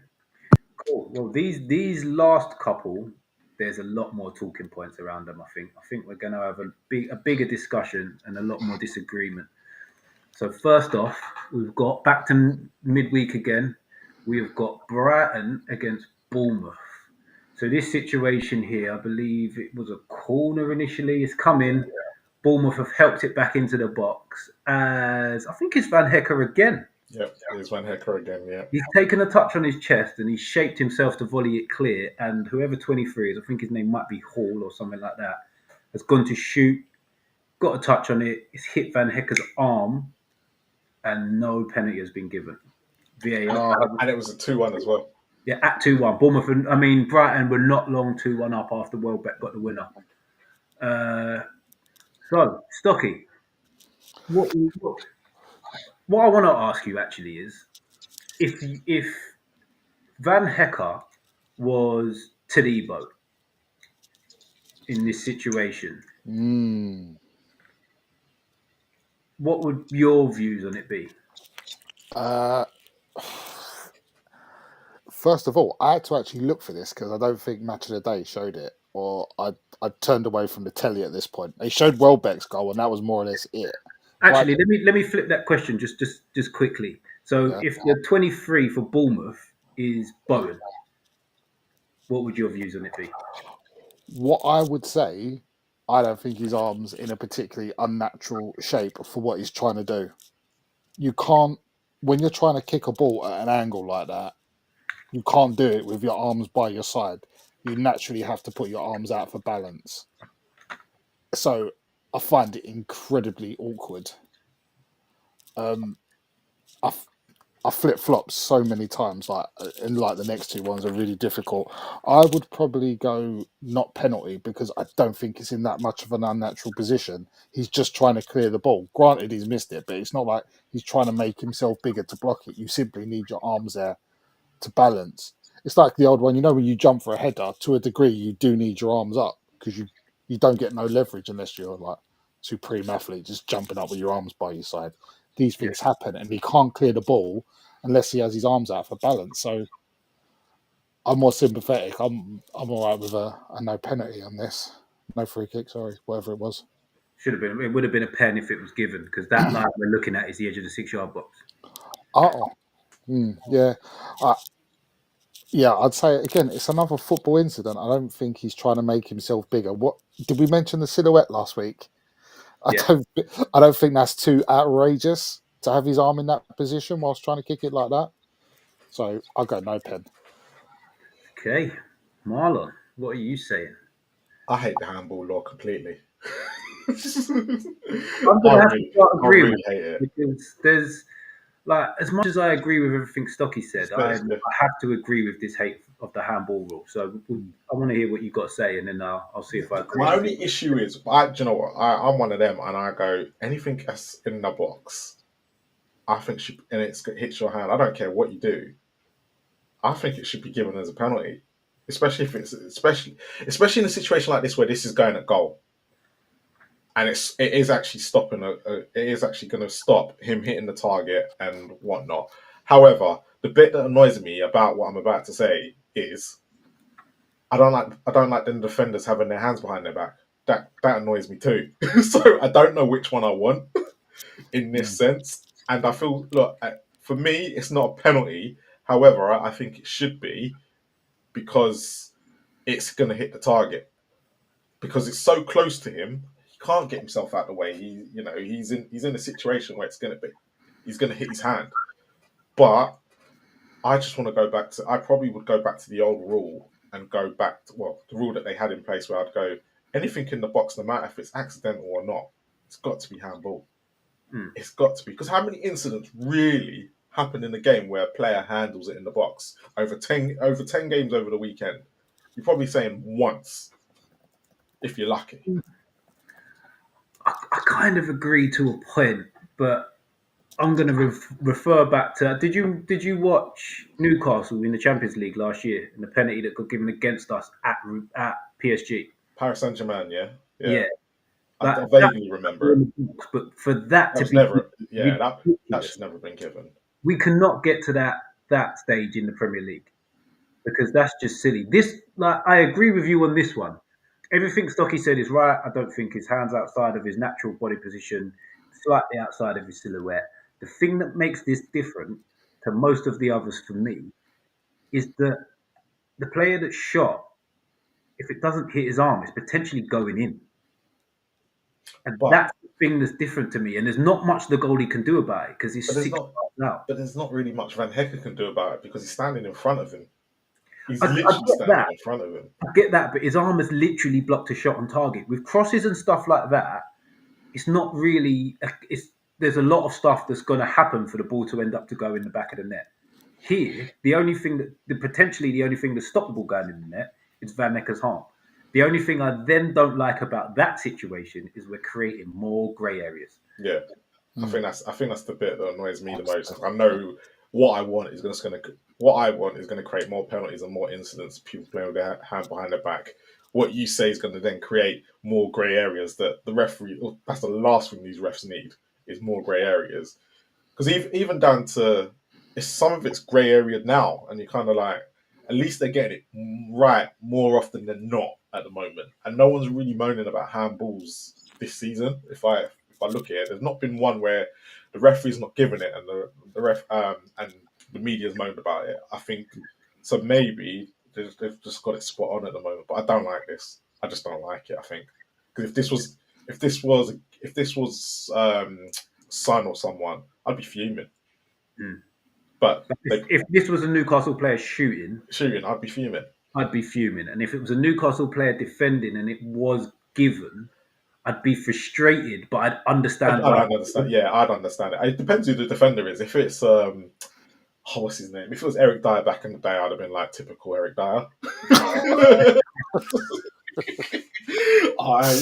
cool. Well, these last couple, there's a lot more talking points around them. I think we're going to have a bigger discussion and a lot more disagreement. So first off, we've got back to midweek again. We've got Brighton against Bournemouth. So this situation here, I believe it was a corner initially. It's come in. Bournemouth have helped it back into the box as I think it's Van Hecker again. Yep, it's Van Hecker again, yeah. He's taken a touch on his chest and he's shaped himself to volley it clear. And whoever 23 is, I think his name might be Hall or something like that, has gone to shoot, got a touch on it. It's hit Van Hecker's arm and no penalty has been given. VAR. And it was a 2-1 as well. Yeah, at 2-1. Brighton were not long 2-1 up after Welbeck got the winner. So, Stocky, what I want to ask you actually is, if Van Hecker was Todibo in this situation, what would your views on it be? First of all, I had to actually look for this because I don't think Match of the Day showed it, or I turned away from the telly at this point. They showed Welbeck's goal, and that was more or less it. Actually, let me flip that question just quickly. So, if the 23 for Bournemouth is Bowen, what would your views on it be? What I would say, I don't think his arm's in a particularly unnatural shape for what he's trying to do. You can't, when you're trying to kick a ball at an angle like that, you can't do it with your arms by your side. You naturally have to put your arms out for balance. So I find it incredibly awkward. I flip-flopped so many times, and the next two ones are really difficult. I would probably go not penalty because I don't think it's in that much of an unnatural position. He's just trying to clear the ball. Granted, he's missed it, but it's not like he's trying to make himself bigger to block it. You simply need your arms there to balance. It's like the old one, when you jump for a header, to a degree, you do need your arms up because you don't get no leverage unless you're like supreme athlete, just jumping up with your arms by your side. These things happen, and he can't clear the ball unless he has his arms out for balance. So I'm more sympathetic. I'm all right with a no penalty on this. No free kick, sorry, whatever it was. Should have been. It would have been a pen if it was given, because that line we're looking at is the edge of the 6-yard box. Yeah. Yeah, I'd say again, it's another football incident. I don't think he's trying to make himself bigger. What did we mention the silhouette last week? I don't think that's too outrageous to have his arm in that position whilst trying to kick it like that. So I'll go no pen. Okay, Marlon, what are you saying? I hate the handball law completely. I'm gonna have to agree with hate it because there's as much as I agree with everything Stocky said, I have to agree with this hate of the handball rule. So I want to hear what you've got to say, and then I'll see if I agree. My only issue is, do you know what? I'm one of them, and I go anything that's in the box. I think and it hits your hand. I don't care what you do. I think it should be given as a penalty, especially if it's especially in a situation like this where this is going at goal. And it is actually stopping. It is actually going to stop him hitting the target and whatnot. However, the bit that annoys me about what I'm about to say is, I don't like the defenders having their hands behind their back. That annoys me too. So I don't know which one I want in this sense. And I feel, for me, it's not a penalty. However, I think it should be because it's going to hit the target because it's so close to him. Can't get himself out of the way. He's in a situation where he's going to hit his hand. But I just want to go back to. I probably would go back to the old rule and go back to the rule that they had in place, where I'd go anything in the box, no matter if it's accidental or not, it's got to be handball. It's got to be, because how many incidents really happen in the game where a player handles it in the box over 10 games over the weekend? You're probably saying once, if you're lucky. I kind of agree to a point, but I'm going to refer back to. Did you watch Newcastle in the Champions League last year and the penalty that got given against us at PSG? Paris Saint-Germain, yeah. Yeah, I that vaguely remember it. but for that That to was be never, yeah, that ridiculous, should never been given. we cannot get to that stage in the Premier League because that's just silly. I agree with you on this one. Everything Stocky said is right. I don't think his hands outside of his natural body position, slightly outside of his silhouette. The thing that makes this different to most of the others for me is that the player that's shot, if it doesn't hit his arm, it's potentially going in. And But that's the thing that's different to me. And there's not much the goalie can do about it because he's but there's 6 not yards out. but there's not really much Van Hecken can do about it because he's standing in front of him. He's I literally get standing that. in front of him. I get that, but his arm has literally blocked a shot on target. With crosses and stuff like that, it's not really. There's a lot of stuff that's going to happen for the ball to end up to go in the back of the net. Here, the only thing that stopped the ball going in the net is Van Necker's harm. The only thing I then don't like about that situation is we're creating more grey areas. Yeah. I think that's the bit that annoys me the most. I know what I want is going to create more penalties and more incidents. People playing with their hand behind their back. What you say is going to then create more grey areas that the referee. That's the last thing these refs need is more grey areas. Because even down to some of it's grey area now, and you're kind of like, at least they're getting it right more often than not at the moment, and no one's really moaning about handballs this season. If I look at it, there's not been one where the referee's not given it and the ref and the media's moaned about it. I think so. Maybe they've just got it spot on at the moment, but I don't like this. I just don't like it. I think because if this was Son or someone, I'd be fuming. But If this was a Newcastle player shooting, I'd be fuming. I'd be fuming. And if it was a Newcastle player defending and it was given, I'd be frustrated, but I'd understand why. I'd understand. Yeah, I'd understand it. It depends who the defender is. If it's what's his name? If it was Eric Dyer back in the day, I'd have been like typical Eric Dyer. It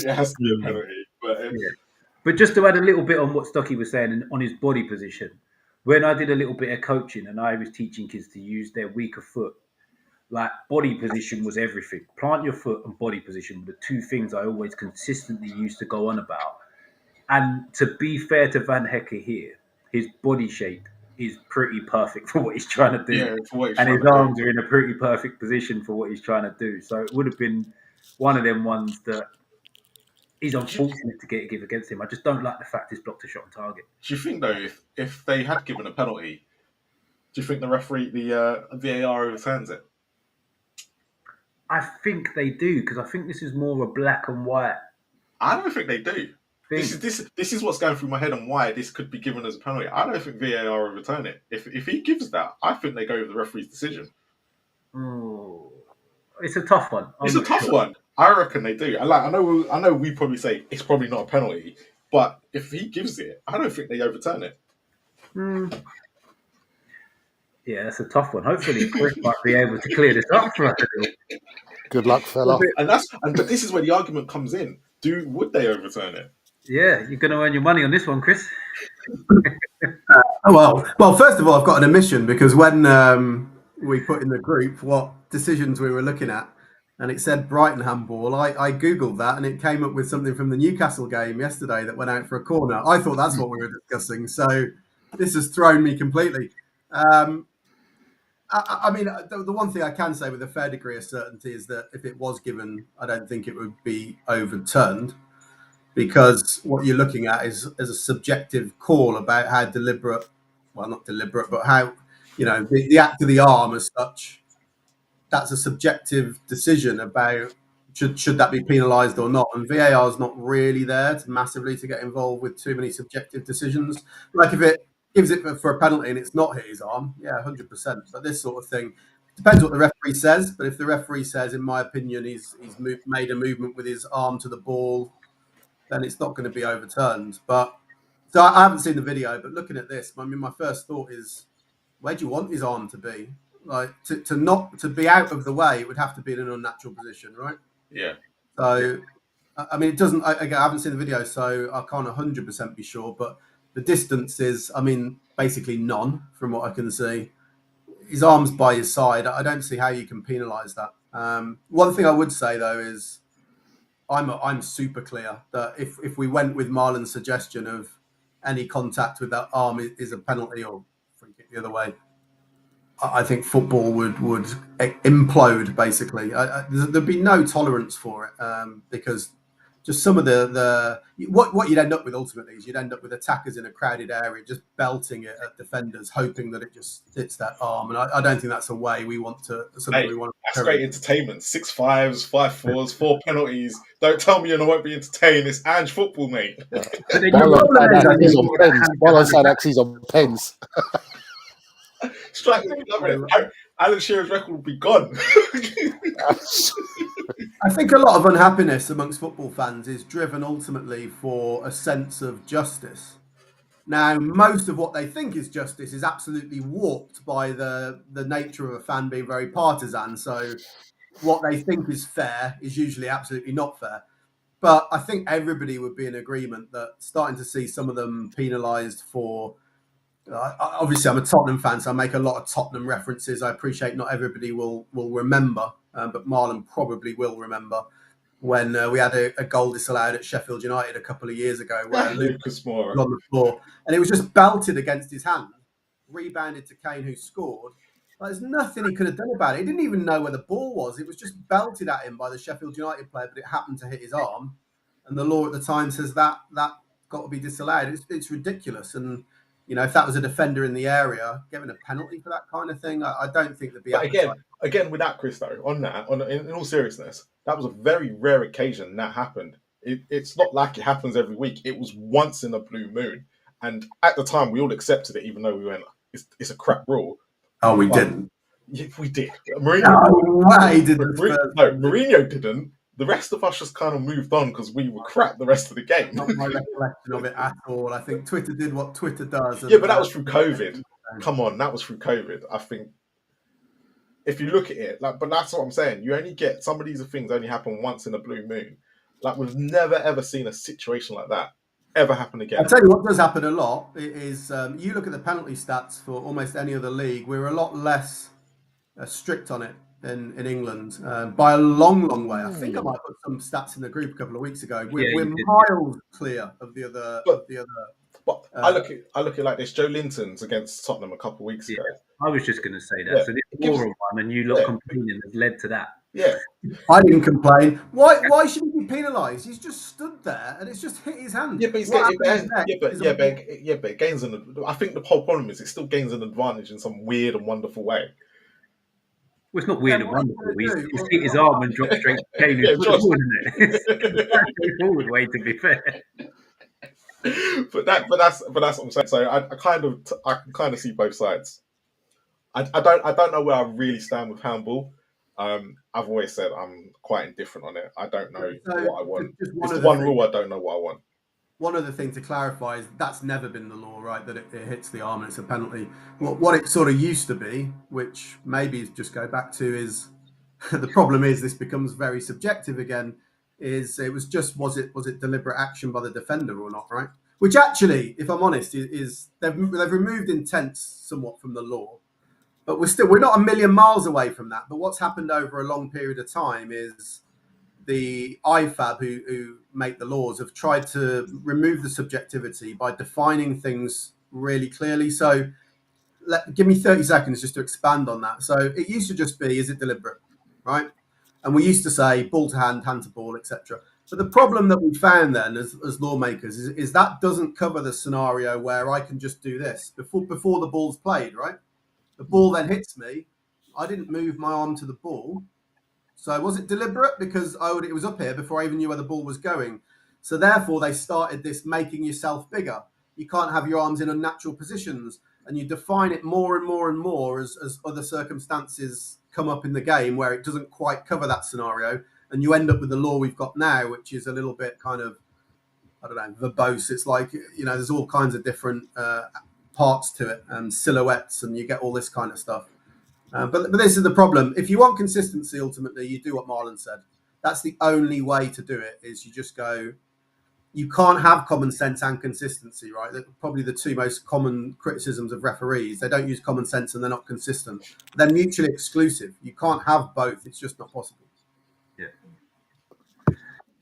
has to be a penalty. But just to add a little bit on what Stocky was saying on his body position, when I did a little bit of coaching and I was teaching kids to use their weaker foot, like body position was everything. Plant your foot and body position were the two things I always consistently used to go on about. And to be fair to Van Hecke here, his body shape is pretty perfect for what he's trying to do. Yeah, and his arms are in a pretty perfect position for what he's trying to do. So it would have been one of them ones that is unfortunate to get it given against him. I just don't like the fact he's blocked a shot on target. Do you think though, if they had given a penalty, do you think the referee, the VAR overturns it? I think they do because I think this is more a black and white. I don't think they do. This is what's going through my head on why this could be given as a penalty. I don't think VAR overturn it. If he gives that, I think they go with the referee's decision. Oh, it's a tough one. It's a tough one. I reckon they do. I know. We probably say it's probably not a penalty, but if he gives it, I don't think they overturn it. Yeah, that's a tough one. Hopefully, Chris might be able to clear this up for us. Good luck, fella. But this is where the argument comes in. Would they overturn it? Yeah, you're going to earn your money on this one, Chris. Well, first of all, I've got an omission because when we put in the group what decisions we were looking at, and it said Brighton handball, I googled that and it came up with something from the Newcastle game yesterday that went out for a corner. I thought that's what we were discussing, so this has thrown me completely. I mean, the one thing I can say with a fair degree of certainty is that if it was given, I don't think it would be overturned, because what you're looking at is a subjective call about how deliberate, well, not deliberate, but how, the act of the arm as such, that's a subjective decision about should that be penalised or not. And VAR is not really there to get involved with too many subjective decisions. Like if it gives it for a penalty and it's not hit his arm, yeah, 100%. But this sort of thing depends what the referee says. But if the referee says, in my opinion, he's made a movement with his arm to the ball, then it's not going to be overturned. But so I haven't seen the video, but looking at this, I mean, my first thought is, where do you want his arm to be? Like to be out of the way, it would have to be in an unnatural position, right? Yeah. So I mean, it doesn't. Again, I haven't seen the video, so I can't 100% be sure. But the distance is, I mean, basically none from what I can see. His arm's by his side. I don't see how you can penalise that. One thing I would say though is I'm super clear that if we went with Marlon's suggestion of any contact with that arm is a penalty or free kick the other way, I think football would implode basically. There'd be no tolerance for it because just some of what you'd end up with ultimately is you'd end up with attackers in a crowded area just belting it at defenders, hoping that it just hits that arm. And I don't think that's a way we want to. Something we want. That's great entertainment. 6-5s, 5-4s, 4 penalties. Don't tell me you won't be entertained. It's Ange football, mate. Marlon Axie's on pens. Strike Alan Shearer's record will be gone. I think a lot of unhappiness amongst football fans is driven ultimately for a sense of justice. Now, most of what they think is justice is absolutely warped by the nature of a fan being very partisan. So what they think is fair is usually absolutely not fair. But I think everybody would be in agreement that starting to see some of them penalised for... obviously, I'm a Tottenham fan, so I make a lot of Tottenham references. I appreciate not everybody will remember, but Marlon probably will remember when we had a goal disallowed at Sheffield United a couple of years ago where Lucas was on the floor and it was just belted against his hand, rebounded to Kane who scored. There's nothing he could have done about it. He didn't even know where the ball was. It was just belted at him by the Sheffield United player, but it happened to hit his arm. And the law at the time says that got to be disallowed. It's ridiculous. And you know, if that was a defender in the area, given a penalty for that kind of thing, I don't think there'd be. But again, with that, Chris, though, in all seriousness, that was a very rare occasion that happened. It's not like it happens every week. It was once in a blue moon, and at the time we all accepted it, even though we went, "It's a crap rule." Oh, we didn't. Yeah, we did. Mourinho didn't. Mourinho didn't. The rest of us just kind of moved on because we were crap the rest of the game. Not my recollection of it at all. I think Twitter did what Twitter does. Yeah, but that was through COVID. Come on, that was through COVID. I think if you look at it, but that's what I'm saying. You only get some of these things only happen once in a blue moon. We've never ever seen a situation like that ever happen again. I'll tell you what does happen a lot is you look at the penalty stats for almost any other league. We're a lot less strict on it in England by a long way. I think I might put some stats in the group a couple of weeks ago. We're miles clear of the other. But I look at like this. Joe Linton's against Tottenham a couple of weeks ago. I was just going to say that. Yeah. So this moral one, and you lot complaining has led to that. Yeah, I didn't complain. Why should he be penalised? He's just stood there and it's just hit his hand. Yeah, but it gains I think the whole problem is it still gains an advantage in some weird and wonderful way. Well, it's not weird and wonderful. He's hit his arm and dropped straight to Kane. It's a straightforward way, to be fair. But that's what I'm saying. So I can kind of see both sides. I don't know where I really stand with handball. I've always said I'm quite indifferent on it. I don't know what I want. It's the one rule I don't know what I want. One other thing to clarify is that's never been the law, right? That it hits the arm and it's a penalty. What it sort of used to be, which maybe just go back to, is the problem is this becomes very subjective again. Is it was just was it deliberate action by the defender or not, right? Which actually, if I'm honest, is they've removed intent somewhat from the law, but we're not a million miles away from that. But what's happened over a long period of time is the IFAB who make the laws have tried to remove the subjectivity by defining things really clearly. So give me 30 seconds just to expand on that. So it used to just be, is it deliberate, right? And we used to say ball to hand, hand to ball, etc. But the problem that we found then as lawmakers is that doesn't cover the scenario where I can just do this before the ball's played, right? The ball then hits me. I didn't move my arm to the ball. So was it deliberate? Because it was up here before I even knew where the ball was going. So therefore, they started this making yourself bigger. You can't have your arms in unnatural positions. And you define it more and more and more as other circumstances come up in the game where it doesn't quite cover that scenario. And you end up with the law we've got now, which is a little bit kind of, I don't know, verbose. It's like, there's all kinds of different parts to it and silhouettes, and you get all this kind of stuff. But this is the problem. If you want consistency, ultimately, you do what Marlon said. That's the only way to do it. Is you just go. You can't have common sense and consistency, right? They're probably the two most common criticisms of referees. They don't use common sense and they're not consistent. They're mutually exclusive. You can't have both. It's just not possible. Yeah.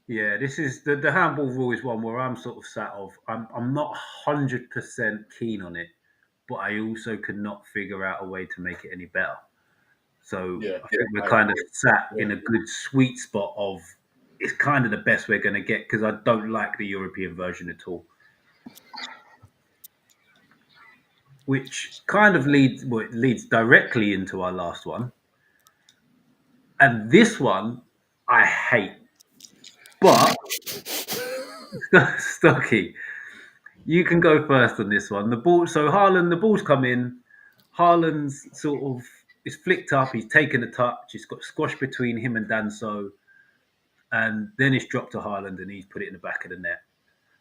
Yeah, this is the handball rule is one where I'm sort of sat off. I'm not 100% keen on it, but I also could not figure out a way to make it any better. So Yeah, I think we're kind of sat in a good sweet spot of it's kind of the best we're going to get because I don't like the European version at all. Which kind of leads directly into our last one. And this one I hate. But Stocky, you can go first on this one. The ball, so Haaland, the ball's come in. Haaland's sort of is flicked up. He's taken a touch. It's got squashed between him and Danso, and then it's dropped to Haaland, and he's put it in the back of the net.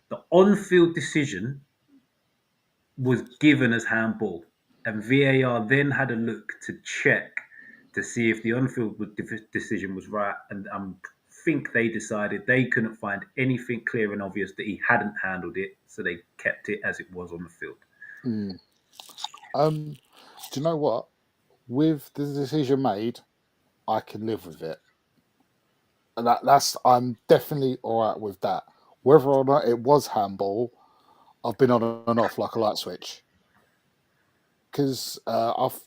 The on-field decision was given as handball, and VAR then had a look to check to see if the on-field decision was right, and I think they decided they couldn't find anything clear and obvious that he hadn't handled it, so they kept it as it was on the field. Do you know what? With the decision made, I can live with it, and I'm definitely all right with that. Whether or not it was handball, I've been on and off like a light switch. Because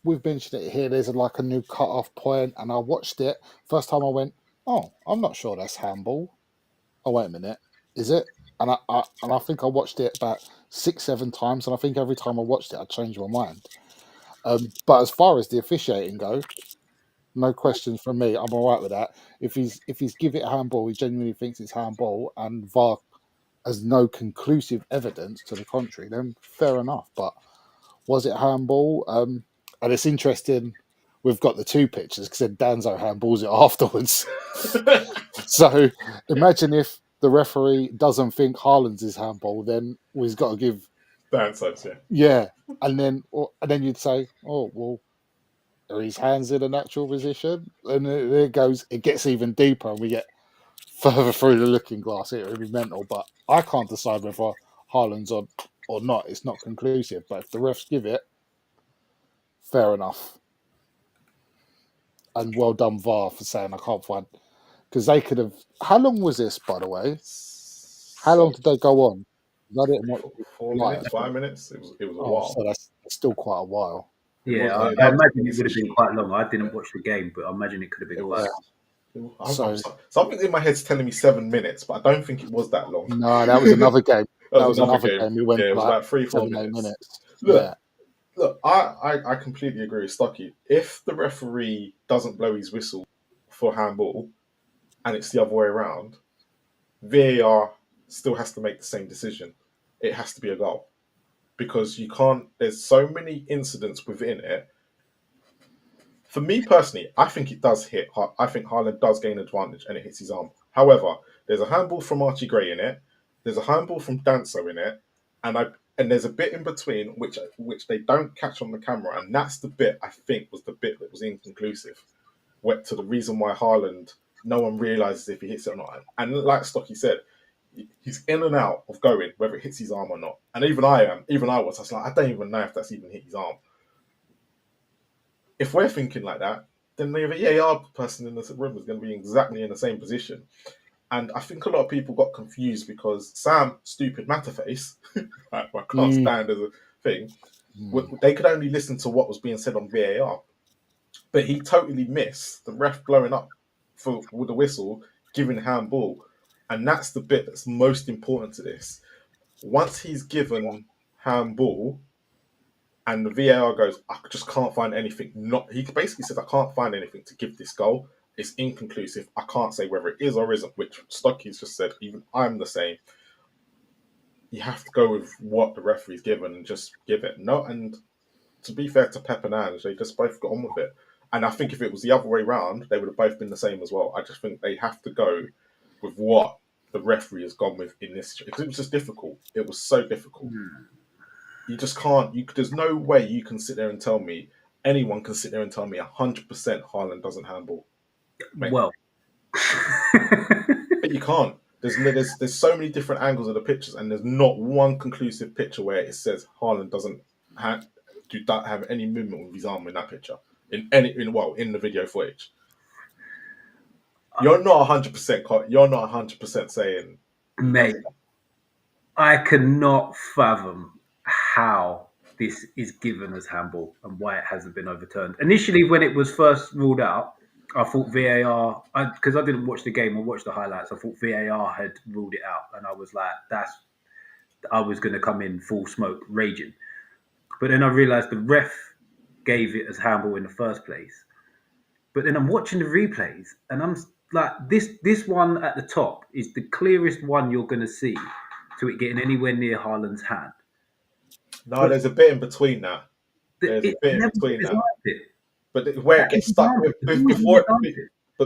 we've mentioned it here. There's like a new cut-off point, and I watched it. First time I went, oh, I'm not sure that's handball. Oh, wait a minute, is it? And I think I watched it about 6-7 times, and I think every time I watched it, I changed my mind. But as far as the officiating go, no questions from me. I'm all right with that. If he's give it a handball, he genuinely thinks it's handball, and VAR has no conclusive evidence to the contrary, then fair enough. But was it handball? And it's interesting. We've got the two pictures because then Danzo handballs it afterwards. So imagine if the referee doesn't think Haaland's is handball, then we've got to give Danso's, yeah, and then you'd say, oh well, are his hands in a natural position? And it goes, it gets even deeper, and we get further through the looking glass. It would be mental, but I can't decide whether Haaland's on or not. It's not conclusive, but if the refs give it, fair enough. And well done VAR for saying I can't find, because they could have. How long was this, by the way? How long did they go on? I didn't know. 4 minutes, 5 minutes. It was a while. So that's still quite a while. Yeah, I imagine it would have been quite long. I didn't watch the game, but I imagine it could have been quite long. Something in my head's telling me 7 minutes, but I don't think it was that long. No, that was another game. That was another game. We went it was like about 3-4 minutes. Look, I completely agree with Stocky. If the referee doesn't blow his whistle for handball and it's the other way around, VAR still has to make the same decision. It has to be a goal. Because you can't, there's so many incidents within it. For me personally, I think it does hit. I think Haaland does gain advantage and it hits his arm. However, there's a handball from Archie Gray in it. There's a handball from Danso in it. And there's a bit in between which they don't catch on the camera. And that's the bit, I think, was the bit that was inconclusive. To the reason why Haaland, no one realises if he hits it or not. And like Stocky said, he's in and out of going, whether it hits his arm or not. And even I was like, I don't even know if that's even hit his arm. If we're thinking like that, then the VAR person in the room is going to be exactly in the same position. And I think a lot of people got confused because Sam, stupid Matterface, I can't stand as a thing, they could only listen to what was being said on VAR. But he totally missed the ref blowing up with the whistle, giving handball. And that's the bit that's most important to this. Once he's given handball and the VAR goes, I just can't find anything. He basically says, I can't find anything to give this goal. It's inconclusive. I can't say whether it is or isn't, which Stocky's just said, even I'm the same. You have to go with what the referee's given and just give it. No, and to be fair to Pep and Ange, they just both got on with it. And I think if it was the other way around, they would have both been the same as well. I just think they have to go with what the referee has gone with in this. Because it was just difficult. It was so difficult. You just can't. There's no way you can sit there and tell me, anyone can sit there and tell me 100% Haaland doesn't handball. Well, But you can't. There's so many different angles of the pictures, and there's not one conclusive picture where it says Haaland doesn't have any movement with his arm in that picture. In the video footage, you're not 100%. You're not 100% saying he Mate, doesn't. I cannot fathom how this is given as handball and why it hasn't been overturned. Initially, when it was first ruled out, I thought VAR, because I didn't watch the game or watch the highlights, I thought VAR had ruled it out. And I was like, I was going to come in full smoke, raging. But then I realised the ref gave it as handball in the first place. But then I'm watching the replays and I'm like, this one at the top is the clearest one you're going to see to it getting anywhere near Haaland's hand. No, But there's a bit in between that. There's a it bit in never between that. it. But where it That gets is stuck before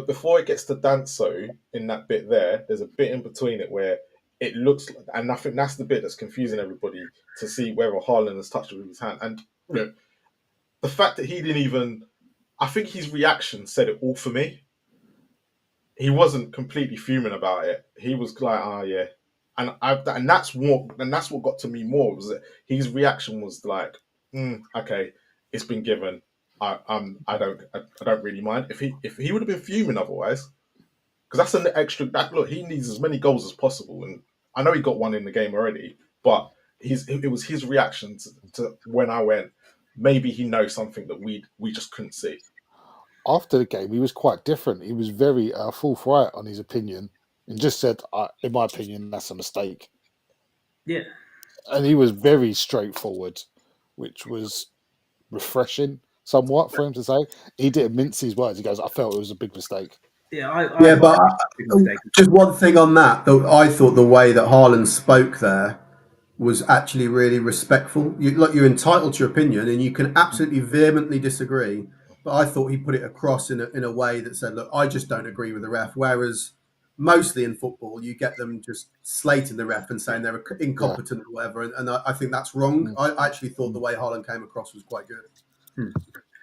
before it gets to Danso in that bit there's a bit in between it where it looks, and I think that's the bit that's confusing everybody to see whether Haaland has touched it with his hand. And you know, the fact that he didn't even, I think his reaction said it all for me. He wasn't completely fuming about it. He was like, "Oh yeah," and that's what got to me more was that his reaction was like, "Okay, it's been given. I don't really mind if he would have been fuming otherwise, because that's an extra. Look, he needs as many goals as possible, and I know he got one in the game already, but it was his reaction to when I went. Maybe he knows something that we just couldn't see. After the game, he was quite different. He was very forthright on his opinion and just said, in my opinion, that's a mistake. Yeah. And he was very straightforward, which was refreshing somewhat for him to say. He didn't mince his words. He goes, I felt it was a big mistake. Yeah, Yeah, but just one thing on that, though, I thought the way that Haaland spoke there was actually really respectful. You're entitled to your opinion, and you can absolutely vehemently disagree. But I thought he put it across in a way that said, "Look, I just don't agree with the ref." Whereas mostly in football, you get them just slating the ref and saying they're incompetent or whatever, and I think that's wrong. I actually thought the way Haaland came across was quite good.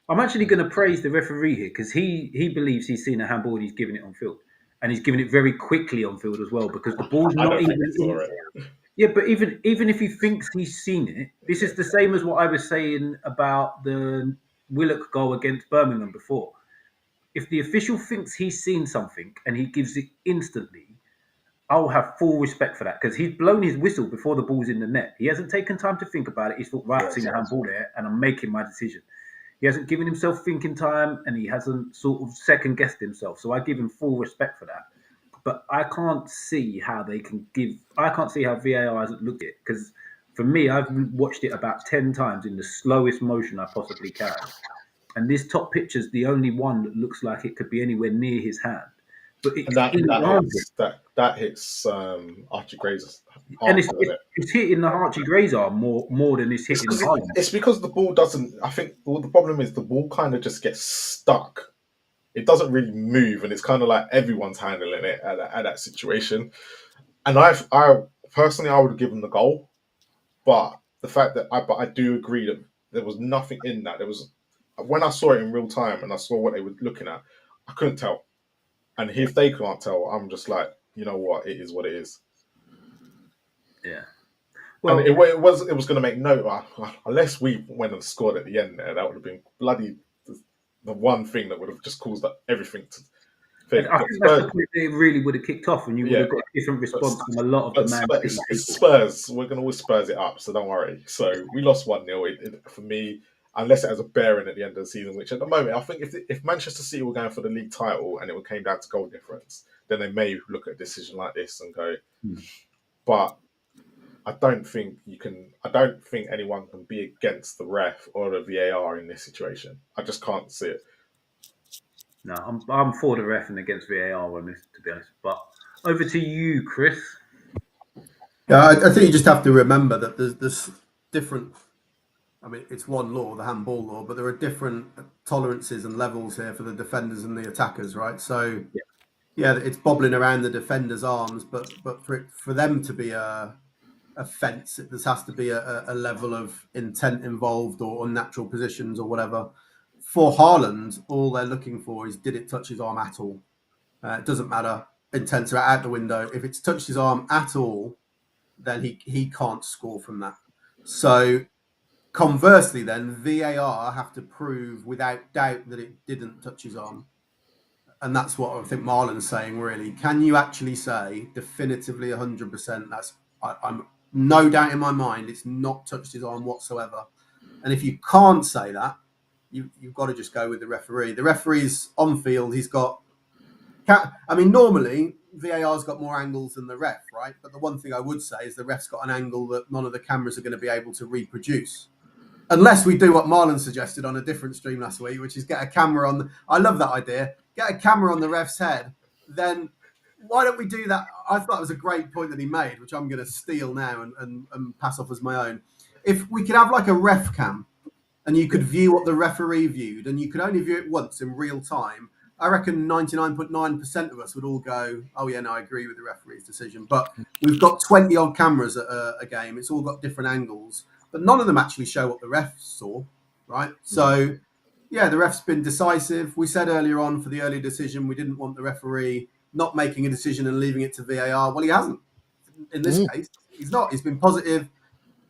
I'm actually going to praise the referee here because he believes he's seen a handball and he's giving it on field, and he's giving it very quickly on field as well because the ball's I not don't even think he saw in. it. Yeah, but even if he thinks he's seen it, this is the same as what I was saying about the Willock goal against Birmingham before. If the official thinks he's seen something and he gives it instantly, I'll have full respect for that because he's blown his whistle before the ball's in the net. He hasn't taken time to think about it. He's thought, right, I've seen a handball there and I'm making my decision. He hasn't given himself thinking time and he hasn't sort of second guessed himself. So I give him full respect for that. But I can't see how I can't see how VAR hasn't looked at it because for me, I've watched it about 10 times in the slowest motion I possibly can. And this top picture's the only one that looks like it could be anywhere near his hand. But it's And that in that the armpit. hits that hits Archie Gray's And arm, doesn't it? it's hitting the Archie Gray's arm more than it's hitting Haaland. It's because the ball doesn't. I think the problem is the ball kind of just gets stuck. It doesn't really move, and it's kind of like everyone's handling it at that situation. And I personally, I would have given the goal, but the fact that I do agree that there was nothing in that. There was when I saw it in real time and I saw what they were looking at, I couldn't tell. And if they can't tell, I'm just like, you know what, it is what it is. Yeah. And Well, it was going to make no, unless we went and scored at the end there, that would have been bloody the one thing that would have just caused everything to think. I think that's the point that it really would have kicked off, and you would Yeah. have got a different response from a lot of the Man City It's people. Spurs. We're going to always Spurs it up, so don't worry. So we lost 1-0. For me, unless it has a bearing at the end of the season, which at the moment, I think if Manchester City were going for the league title and it came down to goal difference, then they may look at a decision like this and go, but I don't think anyone can be against the ref or the VAR in this situation. I just can't see it. No, I'm for the ref and against VAR on this, to be honest. But over to you, Chris. Yeah, I think you just have to remember that there's different. I mean, it's one law, the handball law, but there are different tolerances and levels here for the defenders and the attackers, right? So, yeah, it's bobbling around the defender's arms, but for them to be a fence, there has to be a level of intent involved or unnatural positions or whatever. For Haaland, all they're looking for is did it touch his arm at all? It doesn't matter. Intent are out the window. If it's touched his arm at all, then he can't score from that. So conversely, then VAR have to prove without doubt that it didn't touch his arm, and that's what I think Marlon's saying. Really, can you actually say definitively 100%? I'm no doubt in my mind it's not touched his arm whatsoever. And if you can't say that, you've got to just go with the referee. The referee's on field. He's got. I mean, normally VAR's got more angles than the ref, right? But the one thing I would say is the ref's got an angle that none of the cameras are going to be able to reproduce. Unless we do what Marlon suggested on a different stream last week, which is get a camera on I love that idea. Get a camera on the ref's head. Then why don't we do that? I thought it was a great point that he made, which I'm going to steal now and pass off as my own. If we could have like a ref cam and you could view what the referee viewed and you could only view it once in real time, I reckon 99.9% of us would all go, oh, yeah, no, I agree with the referee's decision. But we've got 20 odd cameras at a game. It's all got different angles, but none of them actually show what the ref saw, right? So, yeah, the ref's been decisive. We said earlier on for the early decision, we didn't want the referee not making a decision and leaving it to VAR. Well, he hasn't. In this case, he's not. He's been positive.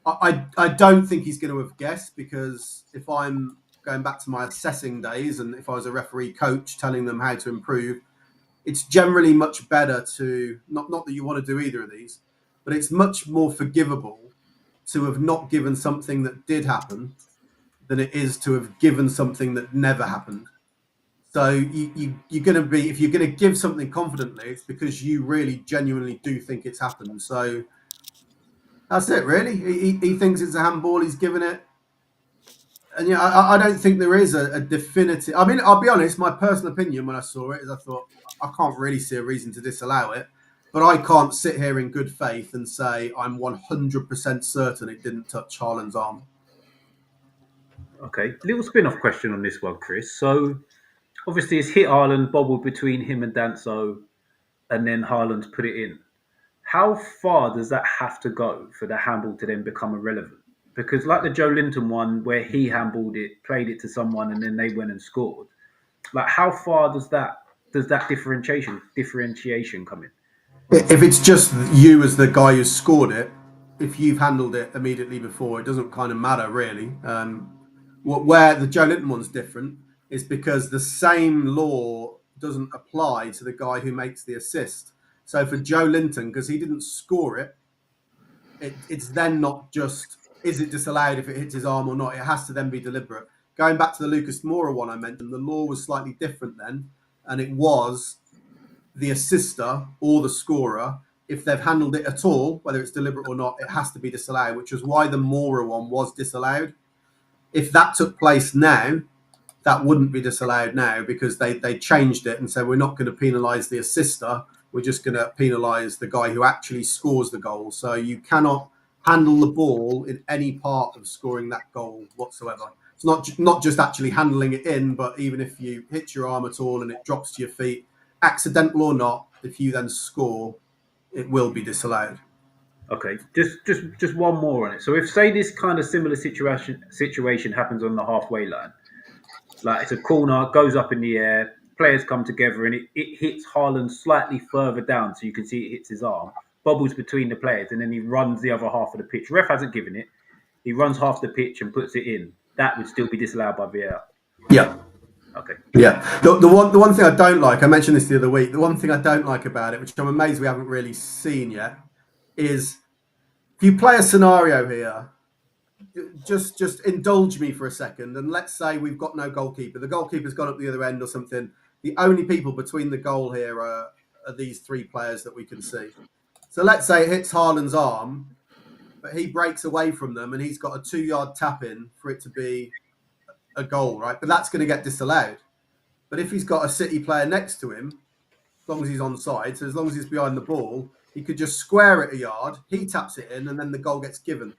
I don't think he's going to have guessed, because if I'm going back to my assessing days and if I was a referee coach telling them how to improve, it's generally much better to, not that you want to do either of these, but it's much more forgivable to have not given something that did happen than it is to have given something that never happened. So you're going to be, if you're going to give something confidently, it's because you really genuinely do think it's happened. So that's it, really. He thinks it's a handball. He's given it. And yeah, I don't think there is a definitive. I mean, I'll be honest, my personal opinion when I saw it is I thought, I can't really see a reason to disallow it. But I can't sit here in good faith and say I'm 100% certain it didn't touch Haaland's arm. Okay, little spin-off question on this one, Chris. So obviously it's hit Haaland, bobbled between him and Danso, and then Haaland put it in. How far does that have to go for the handball to then become irrelevant? Because like the Joe Linton one where he handballed it, played it to someone, and then they went and scored. Like, how far does that differentiation come in? If it's just you as the guy who scored it, if you've handled it immediately before, it doesn't kind of matter really. Where the Joe Linton one's different is because the same law doesn't apply to the guy who makes the assist. So for Joe Linton, because he didn't score it, it's then not just, is it disallowed if it hits his arm or not? It has to then be deliberate. Going back to the Lucas Moura one I mentioned, the law was slightly different then, and it was the assister or the scorer, if they've handled it at all, whether it's deliberate or not, it has to be disallowed, which was why the Moura one was disallowed. If that took place now, that wouldn't be disallowed now, because they changed it and said we're not going to penalise the assister, we're just going to penalise the guy who actually scores the goal. So you cannot handle the ball in any part of scoring that goal whatsoever. It's not just actually handling it in, but even if you hit your arm at all and it drops to your feet, accidental or not, if you then score, it will be disallowed. Okay, just one more on it. So if, say, this kind of similar situation happens on the halfway line, like it's a corner, goes up in the air, players come together, and it hits Haaland slightly further down, so you can see it hits his arm, bubbles between the players, and then he runs the other half of the pitch. Ref hasn't given it. He runs half the pitch and puts it in. That would still be disallowed by VAR. Yeah. Okay. Yeah. The one thing I don't like, I mentioned this the other week, the one thing I don't like about it, which I'm amazed we haven't really seen yet, is if you play a scenario here, just indulge me for a second, and let's say we've got no goalkeeper. The goalkeeper's gone up the other end or something. The only people between the goal here are these three players that we can see. So let's say it hits Haaland's arm, but he breaks away from them and he's got a 2-yard tap in for it to be a goal, right? But that's going to get disallowed. But if he's got a City player next to him, as long as he's onside, so as long as he's behind the ball, he could just square it a yard, he taps it in, and then the goal gets given.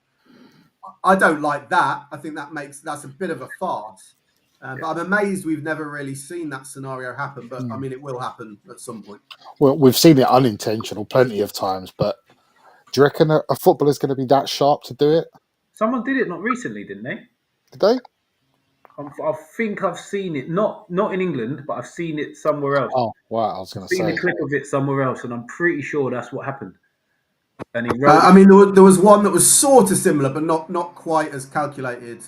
I don't like that. I think that's a bit of a farce. But I'm amazed we've never really seen that scenario happen. But I mean, it will happen at some point. Well, we've seen it unintentional plenty of times, but do you reckon a footballer's going to be that sharp to do it? Someone did it not recently, didn't they? Did they? I think I've seen it, not in England, but I've seen it somewhere else. Oh, wow. I was going I've to seen say. a clip of it somewhere else, and I'm pretty sure that's what happened. And he wrote. I mean, there was one that was sort of similar, but not quite as calculated.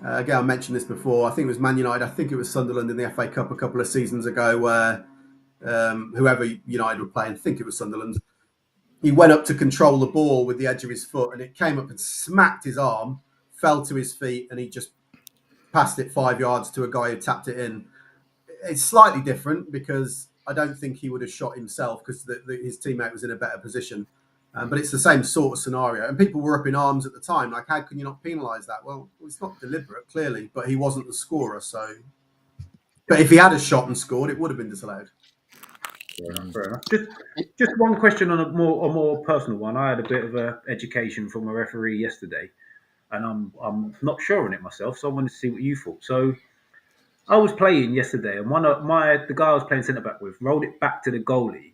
Again, I mentioned this before. I think it was Man United. I think it was Sunderland in the FA Cup a couple of seasons ago, where whoever United were playing, I think it was Sunderland, he went up to control the ball with the edge of his foot, and it came up and smacked his arm, fell to his feet, and he just passed it 5 yards to a guy who tapped it in. It's slightly different because I don't think he would have shot himself because his teammate was in a better position. But it's the same sort of scenario. And people were up in arms at the time. Like, how can you not penalise that? Well, it's not deliberate, clearly, but he wasn't the scorer. So, but if he had a shot and scored, it would have been disallowed. Fair enough. Just one question on a more personal one. I had a bit of a education from a referee yesterday, and I'm not sure on it myself, so I wanted to see what you thought. So I was playing yesterday, and the guy I was playing centre back with rolled it back to the goalie,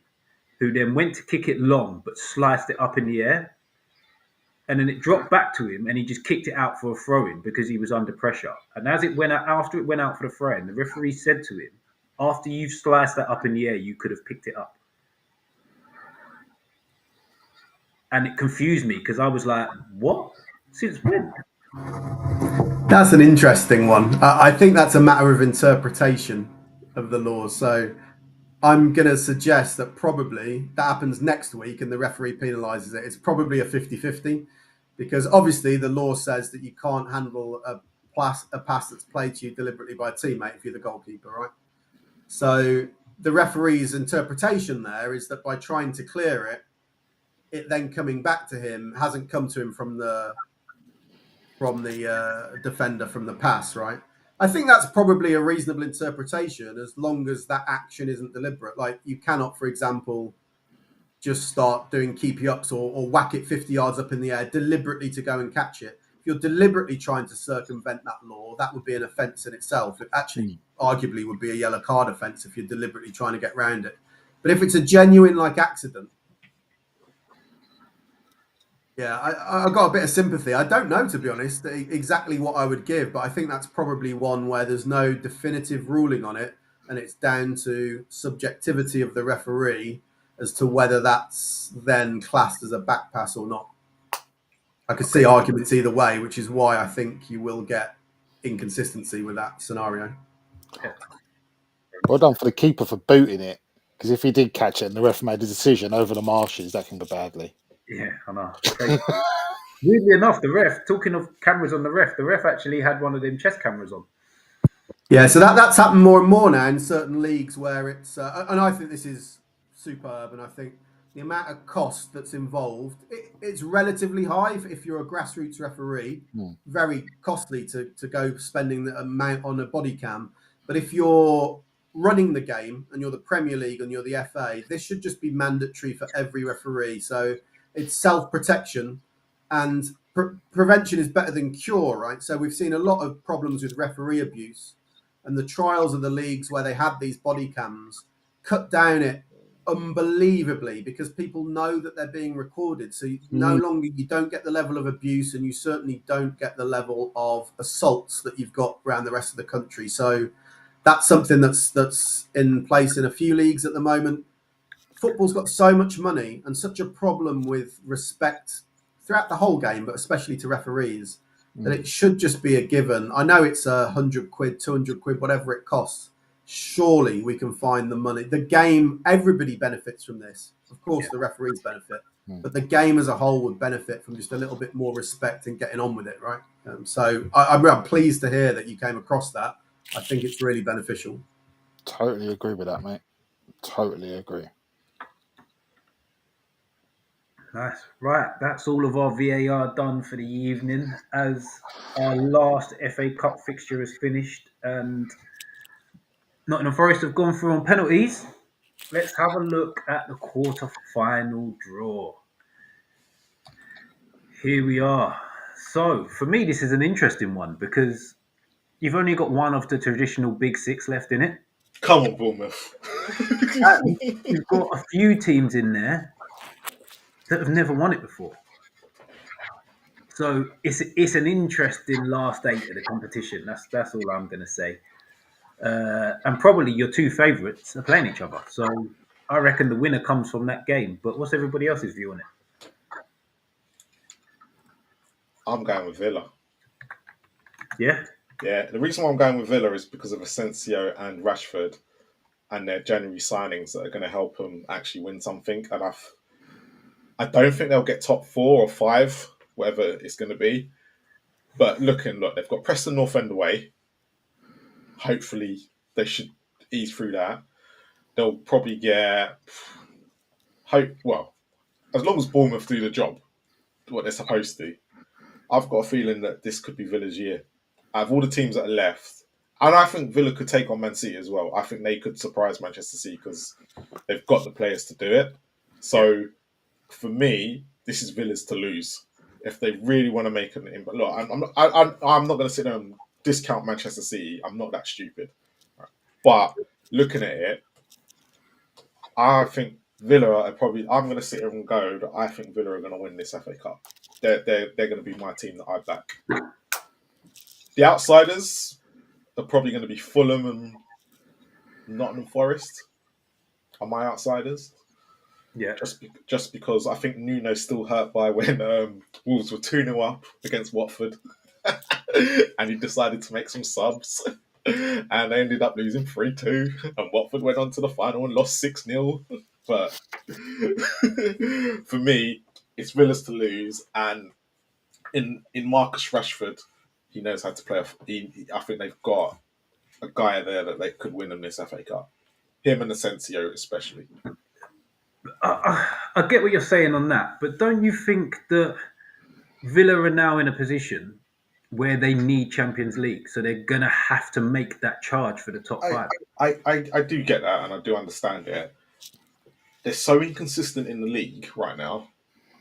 who then went to kick it long but sliced it up in the air, and then it dropped back to him, and he just kicked it out for a throw-in because he was under pressure. And as it went out, after it went out for the throw-in, the referee said to him, "After you've sliced that up in the air, you could have picked it up." And it confused me because I was like, "What? Since when?" That's an interesting one. I think that's a matter of interpretation of the law. So I'm going to suggest that probably that happens next week and the referee penalises it. It's probably a 50-50 because obviously the law says that you can't handle a pass that's played to you deliberately by a teammate if you're the goalkeeper, right? So the referee's interpretation there is that by trying to clear it, it then coming back to him hasn't come to him from the defender from the pass, right? I think that's probably a reasonable interpretation as long as that action isn't deliberate. Like, you cannot, for example, just start doing keepy ups or whack it 50 yards up in the air deliberately to go and catch it. If you're deliberately trying to circumvent that law, that would be an offence in itself. It actually arguably would be a yellow card offence if you're deliberately trying to get around it. But if it's a genuine accident, yeah, I got a bit of sympathy. I don't know, to be honest, exactly what I would give, but I think that's probably one where there's no definitive ruling on it, and it's down to subjectivity of the referee as to whether that's then classed as a back pass or not. I could see arguments either way, which is why I think you will get inconsistency with that scenario. Yeah. Well done for the keeper for booting it, because if he did catch it and the ref made a decision over the marshes, that can go badly. Yeah, I know. Weirdly enough, the ref, talking of cameras on the ref actually had one of them chest cameras on. Yeah, so that's happened more and more now in certain leagues where it's, and I think this is superb, and I think the amount of cost that's involved, it's relatively high if you're a grassroots referee, very costly to go spending the amount on a body cam. But if you're running the game and you're the Premier League and you're the FA, this should just be mandatory for every referee. So it's self-protection, and prevention is better than cure, right? So we've seen a lot of problems with referee abuse, and the trials of the leagues where they had these body cams cut down it unbelievably because people know that they're being recorded. So no longer you don't get the level of abuse, and you certainly don't get the level of assaults that you've got around the rest of the country. So that's something that's in place in a few leagues at the moment. Football's got so much money and such a problem with respect throughout the whole game, but especially to referees, that it should just be a given. I know it's £100, £200, whatever it costs. Surely we can find the money. The game, everybody benefits from this. Of course, the referees benefit, but the game as a whole would benefit from just a little bit more respect and getting on with it, right? So I'm pleased to hear that you came across that. I think it's really beneficial. Totally agree with that, mate. Totally agree. Nice. Right, that's all of our VAR done for the evening, as our last FA Cup fixture is finished and Nottingham Forest have gone through on penalties. Let's have a look at the quarter-final draw. Here we are. So, for me, this is an interesting one because you've only got one of the traditional big six left in it. Come on, Bournemouth. And you've got a few teams in there that have never won it before. So it's an interesting last 8 of the competition. That's all I'm going to say. And probably your two favourites are playing each other. So I reckon the winner comes from that game. But what's everybody else's view on it? I'm going with Villa. Yeah. Yeah, the reason why I'm going with Villa is because of Asensio and Rashford and their January signings that are going to help them actually win something. And I don't think they'll get top 4 or 5, whatever it's going to be. But look, they've got Preston North End away. Hopefully, they should ease through that. They'll probably get as long as Bournemouth do the job, what they're supposed to. I've got a feeling that this could be Villa's year. Out of all the teams that are left, and I think Villa could take on Man City as well. I think they could surprise Manchester City because they've got the players to do it. So, for me, this is Villa's to lose if they really want to make an impact. Look, I'm not going to sit there and discount Manchester City. I'm not that stupid. But looking at it, I think Villa are probably. I'm going to sit here and go that I think Villa are going to win this FA Cup. They're going to be my team that I back. The outsiders are probably going to be Fulham and Nottingham Forest. Are my outsiders? Yeah. Just because I think Nuno's still hurt by when Wolves were 2-0 up against Watford, and he decided to make some subs. And they ended up losing 3-2, and Watford went on to the final and lost 6-0. But for me, it's Villa's to lose, and in Marcus Rashford, he knows how to play. I think they've got a guy there that they could win in this FA Cup. Him and Asensio especially. I get what you're saying on that, but don't you think that Villa are now in a position where they need Champions League, so they're gonna have to make that charge for the top 5? I do get that, and I do understand it. They're so inconsistent in the league right now.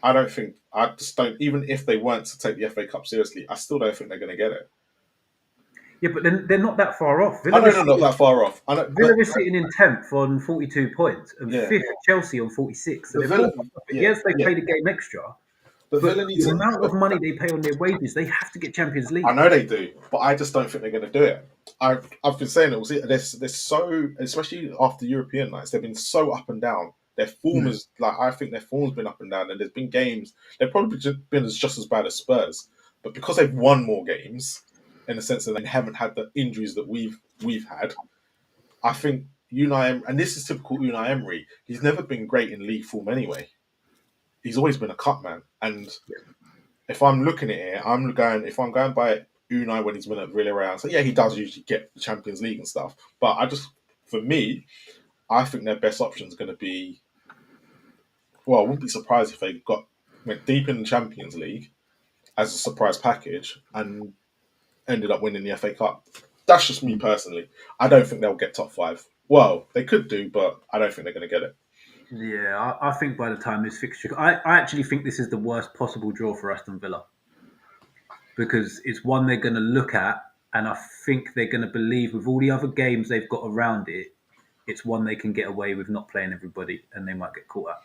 I just don't. Even if they weren't to take the FA Cup seriously, I still don't think they're going to get it. Yeah, but they're not that far off. I know they're not that far off. Villa is sitting in 10th on 42 points and Yeah. 5th Chelsea on 46. So yes, they played a game extra, but the amount of money they pay on their wages, they have to get Champions League. I know they do, but I just don't think they're going to do it. I've been saying it. They're so, especially after European nights, they've been so up and down. Their form is I think their form's been up and down, and there's been games they've probably been just as bad as Spurs, but because they've won more games, in the sense that they haven't had the injuries that we've had, I think Unai, and this is typical Unai Emery, he's never been great in league form anyway. He's always been a cut man, and if I'm looking at it, if I'm going by Unai when he's been at Villarreal, so yeah, he does usually get the Champions League and stuff, but for me, I think their best option is going to be. Well, I wouldn't be surprised if they went deep in the Champions League as a surprise package and ended up winning the FA Cup. That's just me personally. I don't think they'll get top 5. Well, they could do, but I don't think they're going to get it. Yeah, I think by the time this fixture, I actually think this is the worst possible draw for Aston Villa, because it's one they're going to look at, and I think they're going to believe with all the other games they've got around it, it's one they can get away with not playing everybody, and they might get caught out.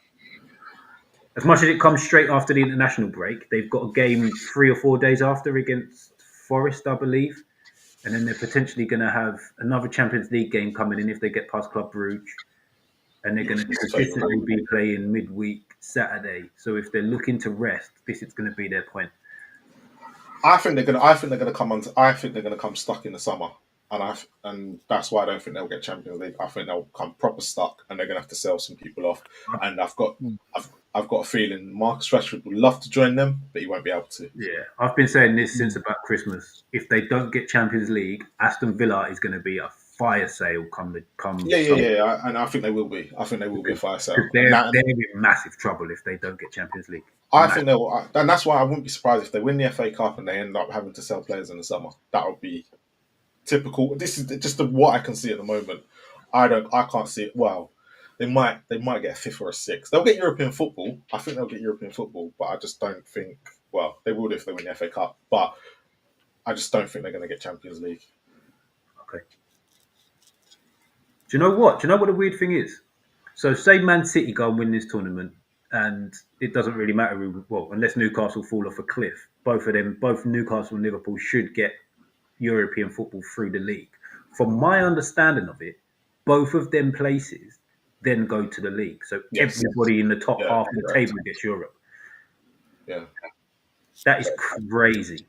As much as it comes straight after the international break, they've got a game 3 or 4 days after against Forest, I believe. And then they're potentially going to have another Champions League game coming in if they get past Club Brugge. And they're going to consistently be playing midweek Saturday. So if they're looking to rest, this is going to be their point. I think they're going to come stuck in the summer. And that's why I don't think they'll get Champions League. I think they'll come proper stuck, and they're going to have to sell some people off. And I've got a feeling Marcus Rashford would love to join them, but he won't be able to. Yeah, I've been saying this since about Christmas. If they don't get Champions League, Aston Villa is going to be a fire sale come. Yeah. And I think they will be. I think they will be a fire sale. They're in massive trouble if they don't get Champions League. I think they will, and that's why I wouldn't be surprised if they win the FA Cup and they end up having to sell players in the summer. That would be typical. This is just what I can see at the moment. I can't see it. Well, they might get a 5th or a 6th. They'll get European football. I think they'll get European football, but I just don't think. Well, they will if they win the FA Cup, but I just don't think they're going to get Champions League. Okay. Do you know what? Do you know what the weird thing is? So say Man City go and win this tournament, and it doesn't really matter unless Newcastle fall off a cliff. Both of them, both Newcastle and Liverpool, should get European football through the league. From my understanding of it, both of them places then go to the league. So everybody in the top half of the table gets Europe. Yeah, that is crazy.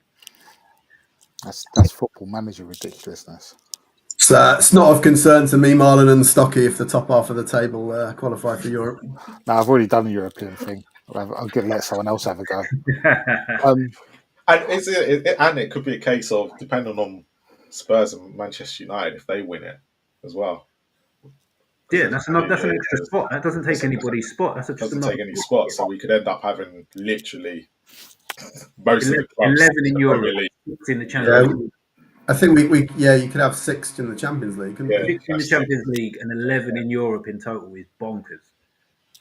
That's football manager ridiculousness. So it's not of concern to me, Marlon and Stocky, if the top half of the table qualify for Europe. No, I've already done the European thing. I'll let someone else have a go. And it could be a case of, depending on Spurs and Manchester United, if they win it as well. Yeah, that's an extra spot. That doesn't take anybody's spot. That doesn't take any spot. So we could end up having literally most 11, of the clubs 11 in Europe, 6 in the Champions League. I think you could have 6 in the Champions League. 6 in the Champions League and 11 in Europe in total is bonkers,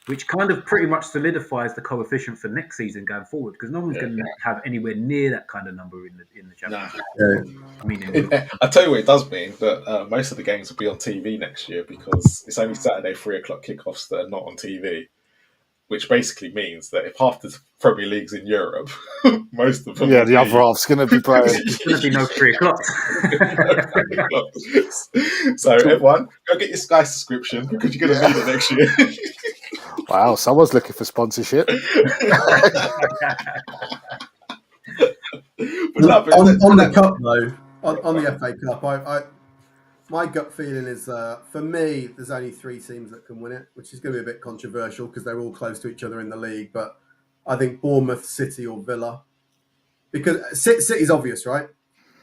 which kind of pretty much solidifies the coefficient for next season going forward, because no one's going to have anywhere near that kind of number in the Champions League. I mean, I tell you what it does mean, that most of the games will be on TV next year, because it's only Saturday 3:00 kickoffs that are not on TV. Which basically means that if half the Premier League's in Europe, most of them... Yeah, the other half's going to be playing. There's going to be no 3 o'clock. So everyone, go get your Sky subscription, because you're going to need it next year. Wow, someone's looking for sponsorship. On the Cup, though, on the FA Cup, my gut feeling is, for me, there's only 3 teams that can win it, which is going to be a bit controversial because they're all close to each other in the league. But I think Bournemouth, City, or Villa, because City's obvious, right?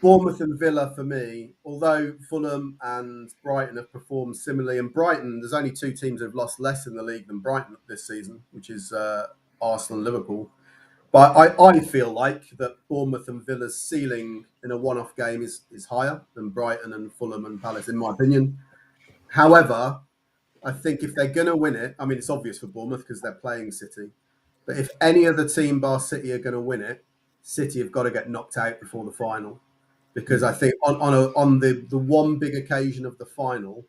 Bournemouth and Villa for me, although Fulham and Brighton have performed similarly, and Brighton, there's only 2 teams who have lost less in the league than Brighton this season, which is Arsenal and Liverpool. But I feel like that Bournemouth and Villa's ceiling in a one-off game is higher than Brighton and Fulham and Palace, in my opinion. However, I think if they're going to win it, I mean, it's obvious for Bournemouth because they're playing City. But if any other team bar City are going to win it, City have got to get knocked out before the final. Because I think on the one big occasion of the final,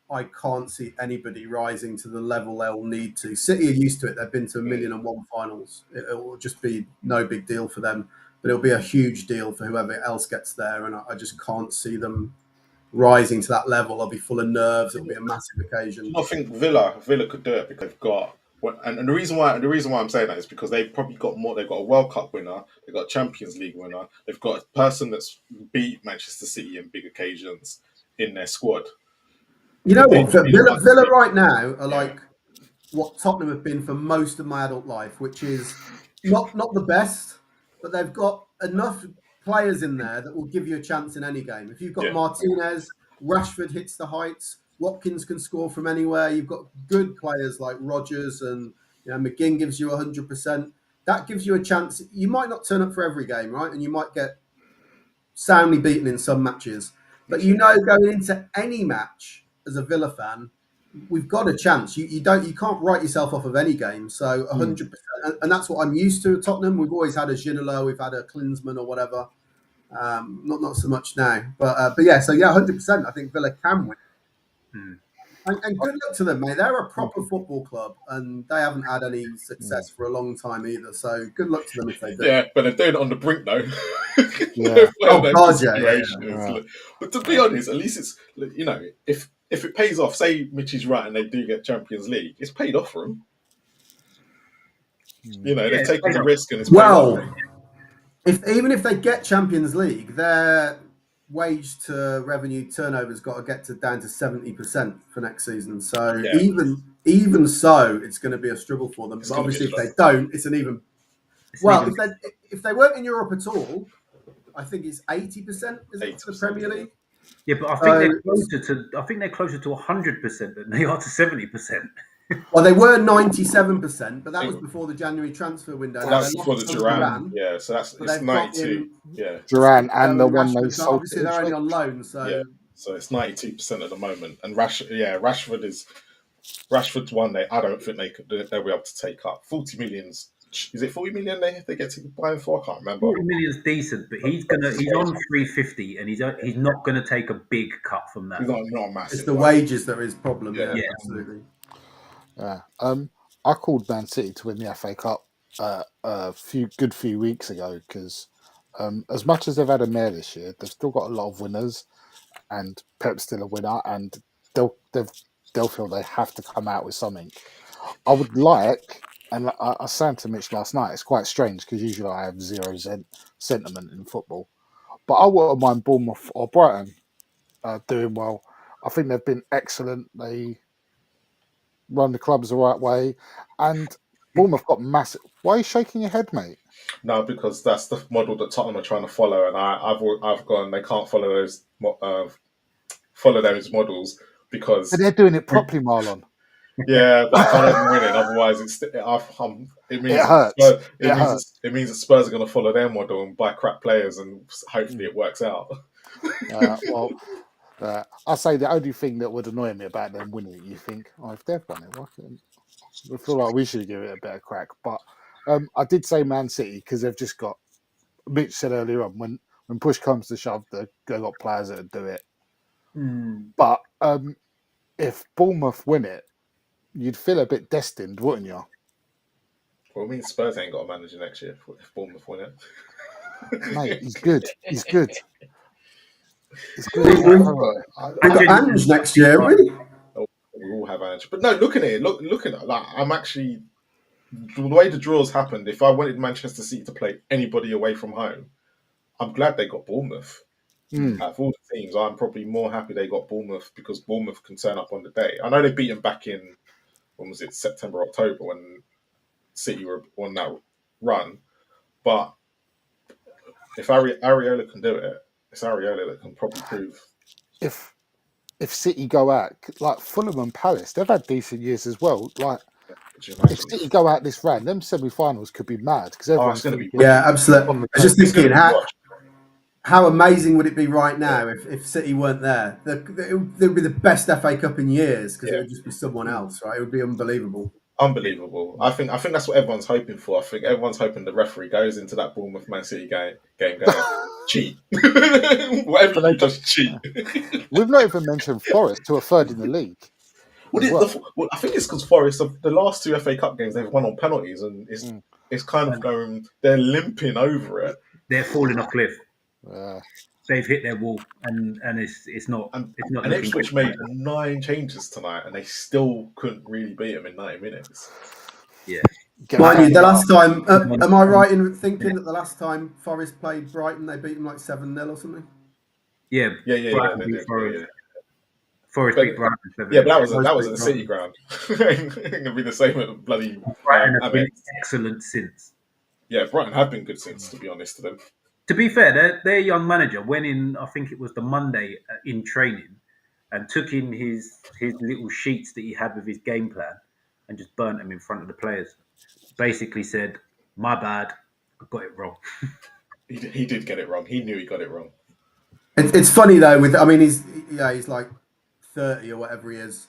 I can't see anybody rising to the level they'll need to. City are used to it. They've been to 1,000,001 finals. It will just be no big deal for them. But it'll be a huge deal for whoever else gets there. And I just can't see them rising to that level. They'll be full of nerves. It'll be a massive occasion. I think Villa could do it because they've got... And the reason why I'm saying that is because they've probably got more. They've got a World Cup winner, they've got a Champions League winner, they've got a person that's beat Manchester City in big occasions in their squad. You know what? Villa right now are like what Tottenham have been for most of my adult life, which is not the best, but they've got enough players in there that will give you a chance in any game. If you've got Martinez, Rashford hits the heights, Watkins can score from anywhere. You've got good players like Rodgers, and McGinn gives you 100%. That gives you a chance. You might not turn up for every game, right? And you might get soundly beaten in some matches. But going into any match as a Villa fan, we've got a chance. You can't write yourself off of any game. So 100%, and that's what I'm used to at Tottenham. We've always had a Ginola, we've had a Klinsmann or whatever. Not so much now, but yeah. So yeah, 100%. I think Villa can win. And good luck to them, mate. They're a proper football club, and they haven't had any success for a long time either. So good luck to them if they do. Yeah, but they're doing it on the brink, though. But to be honest, at least it's if it pays off. Say Mitch is right, and they do get Champions League, it's paid off for them. They've taken the risk, and it's paid off. Even if they get Champions League, their wage to revenue turnover's got to get down to 70% for next season. So even so, it's going to be a struggle for them. But obviously, if they don't, it's an even. Well, if they weren't in Europe at all, I think it's 80%. Is it for the Premier League? Yeah, but I think they're closer to 100% than they are to 70%. Well, they were 97%, but that was before the January transfer window. That's before the Duran. Yeah, so it's 92. Yeah, Duran and the one they sold. Obviously, they're only on loan, so so it's 92% at the moment. And Rashford's one. I don't think they'll be able to take up 40 millions. Is it 40 million they get to buy him for? I can't remember. 40 million's decent, but he's on 350, and he's not gonna take a big cut from that. He's not massive. It's the wages that is problem. Yeah, absolutely. Yeah. I called Man City to win the FA Cup a few weeks ago because as much as they've had a mare this year, they've still got a lot of winners, and Pep's still a winner, and they'll feel they have to come out with something. I would like, and I was saying to Mitch last night, it's quite strange because usually I have zero sentiment in football, but I wouldn't mind Bournemouth or Brighton doing well. I think they've been excellent. They run the clubs the right way, and Bournemouth got massive. Why are you shaking your head, mate? No, because that's the model that Tottenham are trying to follow, and I've gone. They can't follow those models because But they're doing it properly, Marlon. yeah, but I can't have them winning. Otherwise, it means It hurts. it means that Spurs are going to follow their model and buy crap players, and hopefully it works out. I say the only thing that would annoy me about them winning, you think, oh, if they've won it, why couldn't I feel like we should give it a better crack. But I did say Man City because they've just got. Mitch said earlier on when push comes to shove, they've got players that do it. But if Bournemouth win it, you'd feel a bit destined, wouldn't you? Well, it means Spurs ain't got a manager next year if Bournemouth win it. Mate, he's good. He's good. He's good. We've got Ange next year, really. We all have Ange, but no. Looking at it, like I'm actually the way the draws happened. If I wanted Manchester City to play anybody away from home, I'm glad they got Bournemouth. Out of all the teams, I'm probably more happy they got Bournemouth because Bournemouth can turn up on the day. I know they beat them back in, when was it, September, October, when City were on that run. But if Areola can do it, it's Areola that can probably prove. If City go out, like Fulham and Palace, they've had decent years as well. Like, if City go out this round, them semi-finals could be mad because everyone's going to be. Yeah, absolutely. I was just thinking, how amazing would it be right now if City weren't there? It would be the best FA Cup in years because it would just be someone else, right? It would be unbelievable. Unbelievable. I think that's what everyone's hoping for. I think everyone's hoping the referee goes into that Bournemouth Man City game going cheat. Whatever you just cheat. We've not even mentioned Forest, who are third in the league. Well, I think it's because Forest, the last two FA Cup games they've won on penalties, and it's kind of going. They're limping over it. They're falling off cliff. They've hit their wall, and it's not. And looking Ipswich made 9 changes tonight, and they still couldn't really beat them in 90 minutes. Yeah. Mind you, the last time, am I right in thinking that the last time Forest played Brighton, they beat them like 7-0 or something? Yeah. Forest beat Brighton 7-0. Yeah, but that was at the City ground. It'll be the same at bloody. Brighton have been excellent since. Yeah, Brighton have been good since, to be honest to them. To be fair, their young manager went in, I think it was the Monday in training, and took in his little sheets that he had with his game plan and just burnt them in front of the players. Basically said, "My bad, I got it wrong." He did get it wrong. He knew he got it wrong. It's funny though. He's like 30 or whatever he is,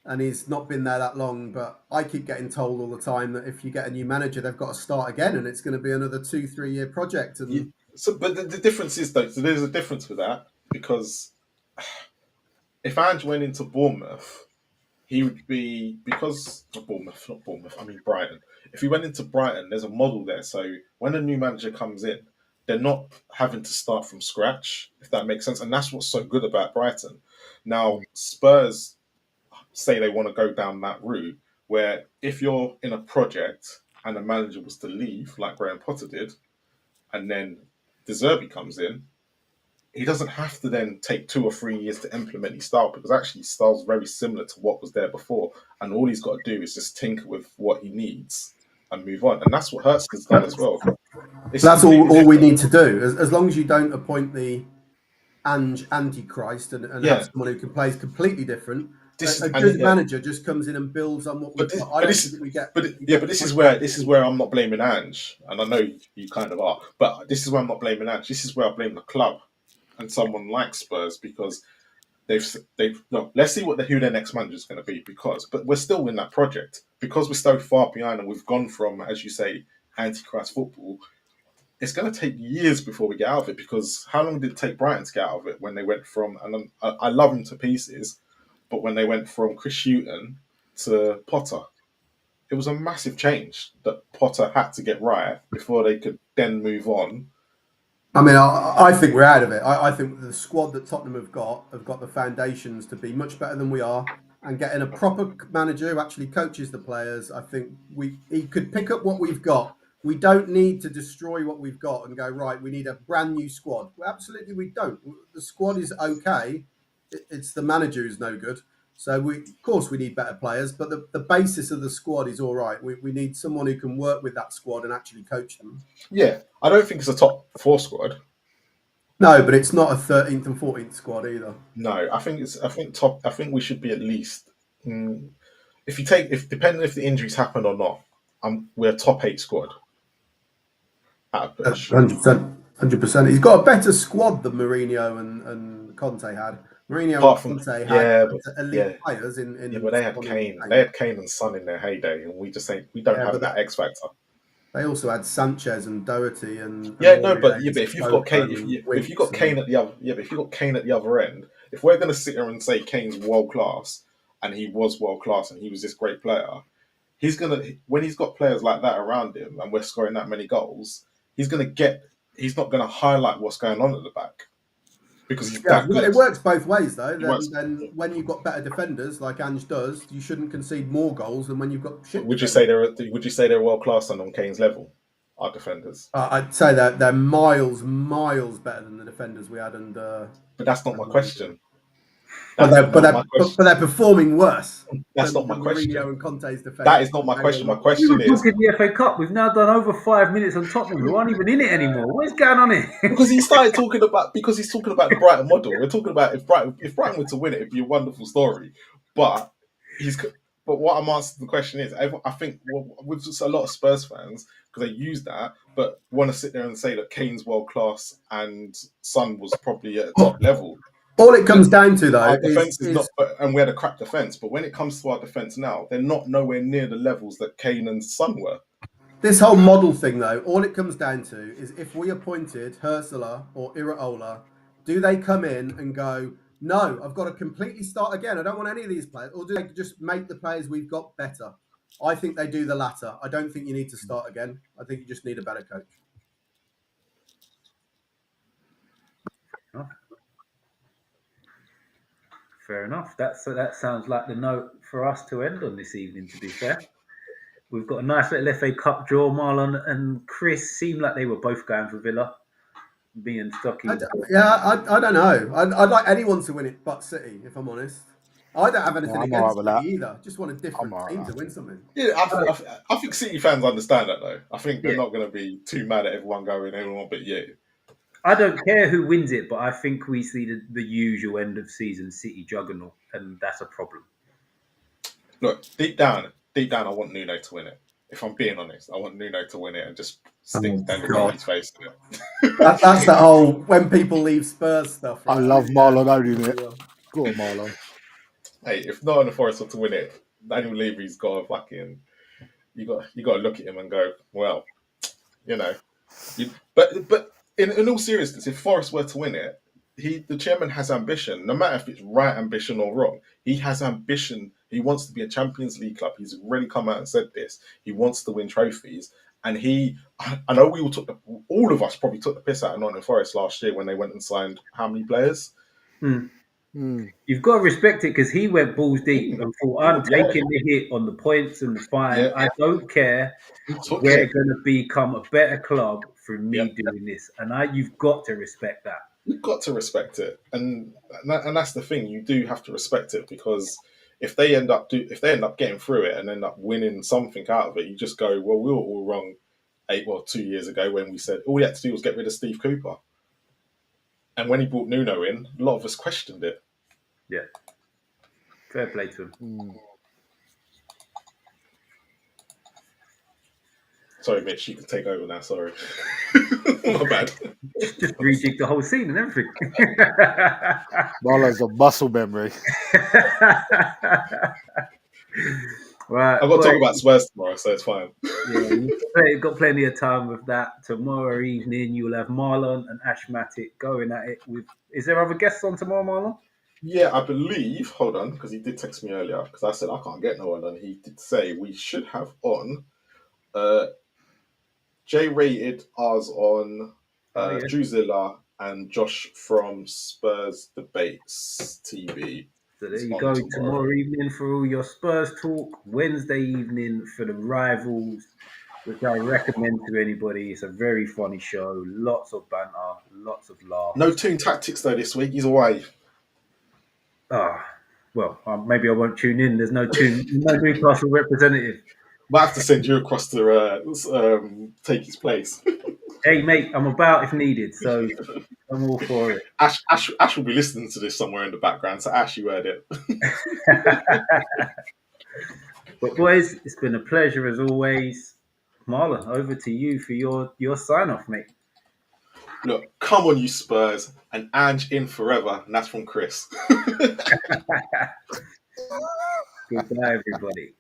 and he's not been there that long. But I keep getting told all the time that if you get a new manager, they've got to start again, and it's going to be another 2-3 year project. And but the difference is though, so there's a difference with that because if Ange went into Bournemouth, he would be Brighton. If he went into Brighton, there's a model there. So when a new manager comes in, they're not having to start from scratch, if that makes sense. And that's what's so good about Brighton. Now, Spurs say they want to go down that route where if you're in a project and the manager was to leave, like Graham Potter did, and then De Zerbi comes in, he doesn't have to then take 2 or 3 years to implement his style because actually his style's very similar to what was there before. And all he's got to do is just tinker with what he needs and move on. And that's what Hurt's done as well. That's all we need to do. As long as you don't appoint the Ange Antichrist and have someone who can play is completely different. A good manager just comes in and builds on what we've got. But this is where I'm not blaming Ange, and I know you kind of are. But this is where I'm not blaming Ange. This is where I blame the club and someone like Spurs because they've no. Let's see who their next manager is going to be but we're still in that project because we're so far behind and we've gone from, as you say, Antichrist football. It's going to take years before we get out of it because how long did it take Brighton to get out of it when they went from, and I love him to pieces, but when they went from Chris Hughton to Potter, it was a massive change that Potter had to get right before they could then move on. I mean, I think we're out of it. I think the squad that Tottenham have got the foundations to be much better than we are, and getting a proper manager who actually coaches the players. I think he could pick up what we've got. We don't need to destroy what we've got and go, right, we need a brand new squad. Well, absolutely, we don't. The squad is okay. It's the manager who's no good. So of course, we need better players, but the basis of the squad is all right. We need someone who can work with that squad and actually coach them. Yeah, I don't think it's a top 4 squad. No, but it's not a 13th and 14th squad either. No, I think we should be at least. Depending if the injuries happen or not, we're a top 8 squad. At a push. 100%. 100%. He's got a better squad than Mourinho and Conte had. Mourinho Apart and from Conte had elite players in. Yeah, but they had Kane. They had Kane and Son in their heyday, and we don't have that X factor. They also had Sanchez and Doherty and but if you've got Kane, if you've got Kane at the other, but if you've got Kane at the other end, if we're going to sit here and say Kane's world class and he was world class and he was this great player, when he's got players like that around him and we're scoring that many goals, he's not going to highlight what's going on at the back. Because he's that good. It works both ways, though. Then when you've got better defenders, like Ange does, you shouldn't concede more goals than when you've got shit. Would you say they're world class and on Kane's level? Our defenders. I'd say that they're miles better than the defenders we had. But that's not my question. But they're performing worse. That's not my question. Mourinho and Conte's defense. That is not my question. My question is, talking the FA Cup. We've now done over 5 minutes on Tottenham. We aren't even in it anymore. What's going on here? Because he's talking about the Brighton model. We're talking about if Brighton were to win it, it'd be a wonderful story. But what I'm asking the question is, I think with a lot of Spurs fans, because they use that, but want to sit there and say that Kane's world class and Son was probably at a top level. All it comes down to, though, our defense is not, and we had a crap defense. But when it comes to our defense now, they're not nowhere near the levels that Kane and Son were. This whole model thing, though, all it comes down to is if we appointed Ursula or Iraola, do they come in and go, no, I've got to completely start again. I don't want any of these players. Or do they just make the players we've got better? I think they do the latter. I don't think you need to start again. I think you just need a better coach. Fair enough. That sounds like the note for us to end on this evening, to be fair. We've got a nice little FA Cup draw. Marlon and Chris seemed like they were both going for Villa. Me and Stocky. I don't know. I'd like anyone to win it but City, if I'm honest. I don't have anything against City either. Just want a different team to win something. Yeah, I think City fans understand that, though. I think they're not going to be too mad at everyone but you. I don't care who wins it, but I think we see the usual end of season City juggernaut, and that's a problem. Look, deep down, I want Nuno to win it. If I'm being honest, I want Nuno to win it and just stick Danny's face in it. That's the whole when people leave Spurs stuff. Right? I love Marlon owning it. Go on, Marlon. Hey, if Nottingham Forest were to win it, Daniel Levy's got a fucking. You got to look at him and go, well, but. In all seriousness, if Forest were to win it, the chairman has ambition. No matter if it's right ambition or wrong, he has ambition. He wants to be a Champions League club. He's already come out and said this. He wants to win trophies. And I know all of us probably took the piss out of Nottingham Forest last year when they went and signed how many players? You've got to respect it because he went balls deep and thought, I'm taking the hit on the points and the fine. Yeah. I don't care. We're going to become a better club through me doing this. And you've got to respect that. You've got to respect it. And that's the thing. You do have to respect it because if they end up getting through it and end up winning something out of it, you just go, well, we were all wrong 2 years ago when we said all we had to do was get rid of Steve Cooper. And when he brought Nuno in, a lot of us questioned it. Yeah. Fair play to him. Sorry, Mitch, you can take over now. Sorry. My bad. Just rejig the whole scene and everything. Marlon's a muscle memory. Right. I've got to talk about Spurs tomorrow, so it's fine. You've got plenty of time with that. Tomorrow evening, you'll have Marlon and Ashmatic going at it with... Is there other guests on tomorrow, Marlon? Yeah, I believe. Hold on, because he did text me earlier. Because I said I can't get no one, and he did say we should have on. J rated ours on Oh yeah. Drusilla and Josh from Spurs Debates TV So there is you on go. tomorrow. Tomorrow evening for all your Spurs talk. Wednesday evening for the rivals, which I recommend to anybody. It's a very funny show. Lots of banter, lots of No laughs. Toon Tactics though this week. He's away. Ah, well, maybe I won't tune in. There's no Newcastle representative. Might have to send you across to take his place. Hey, mate, I'm about if needed, so I'm all for it. Ash will be listening to this somewhere in the background. So Ash, you heard it. But boys, it's been a pleasure as always. Marlon, over to you for your sign off, mate. Look, come on, you Spurs, and Ange in forever, and that's from Chris. Goodbye, everybody.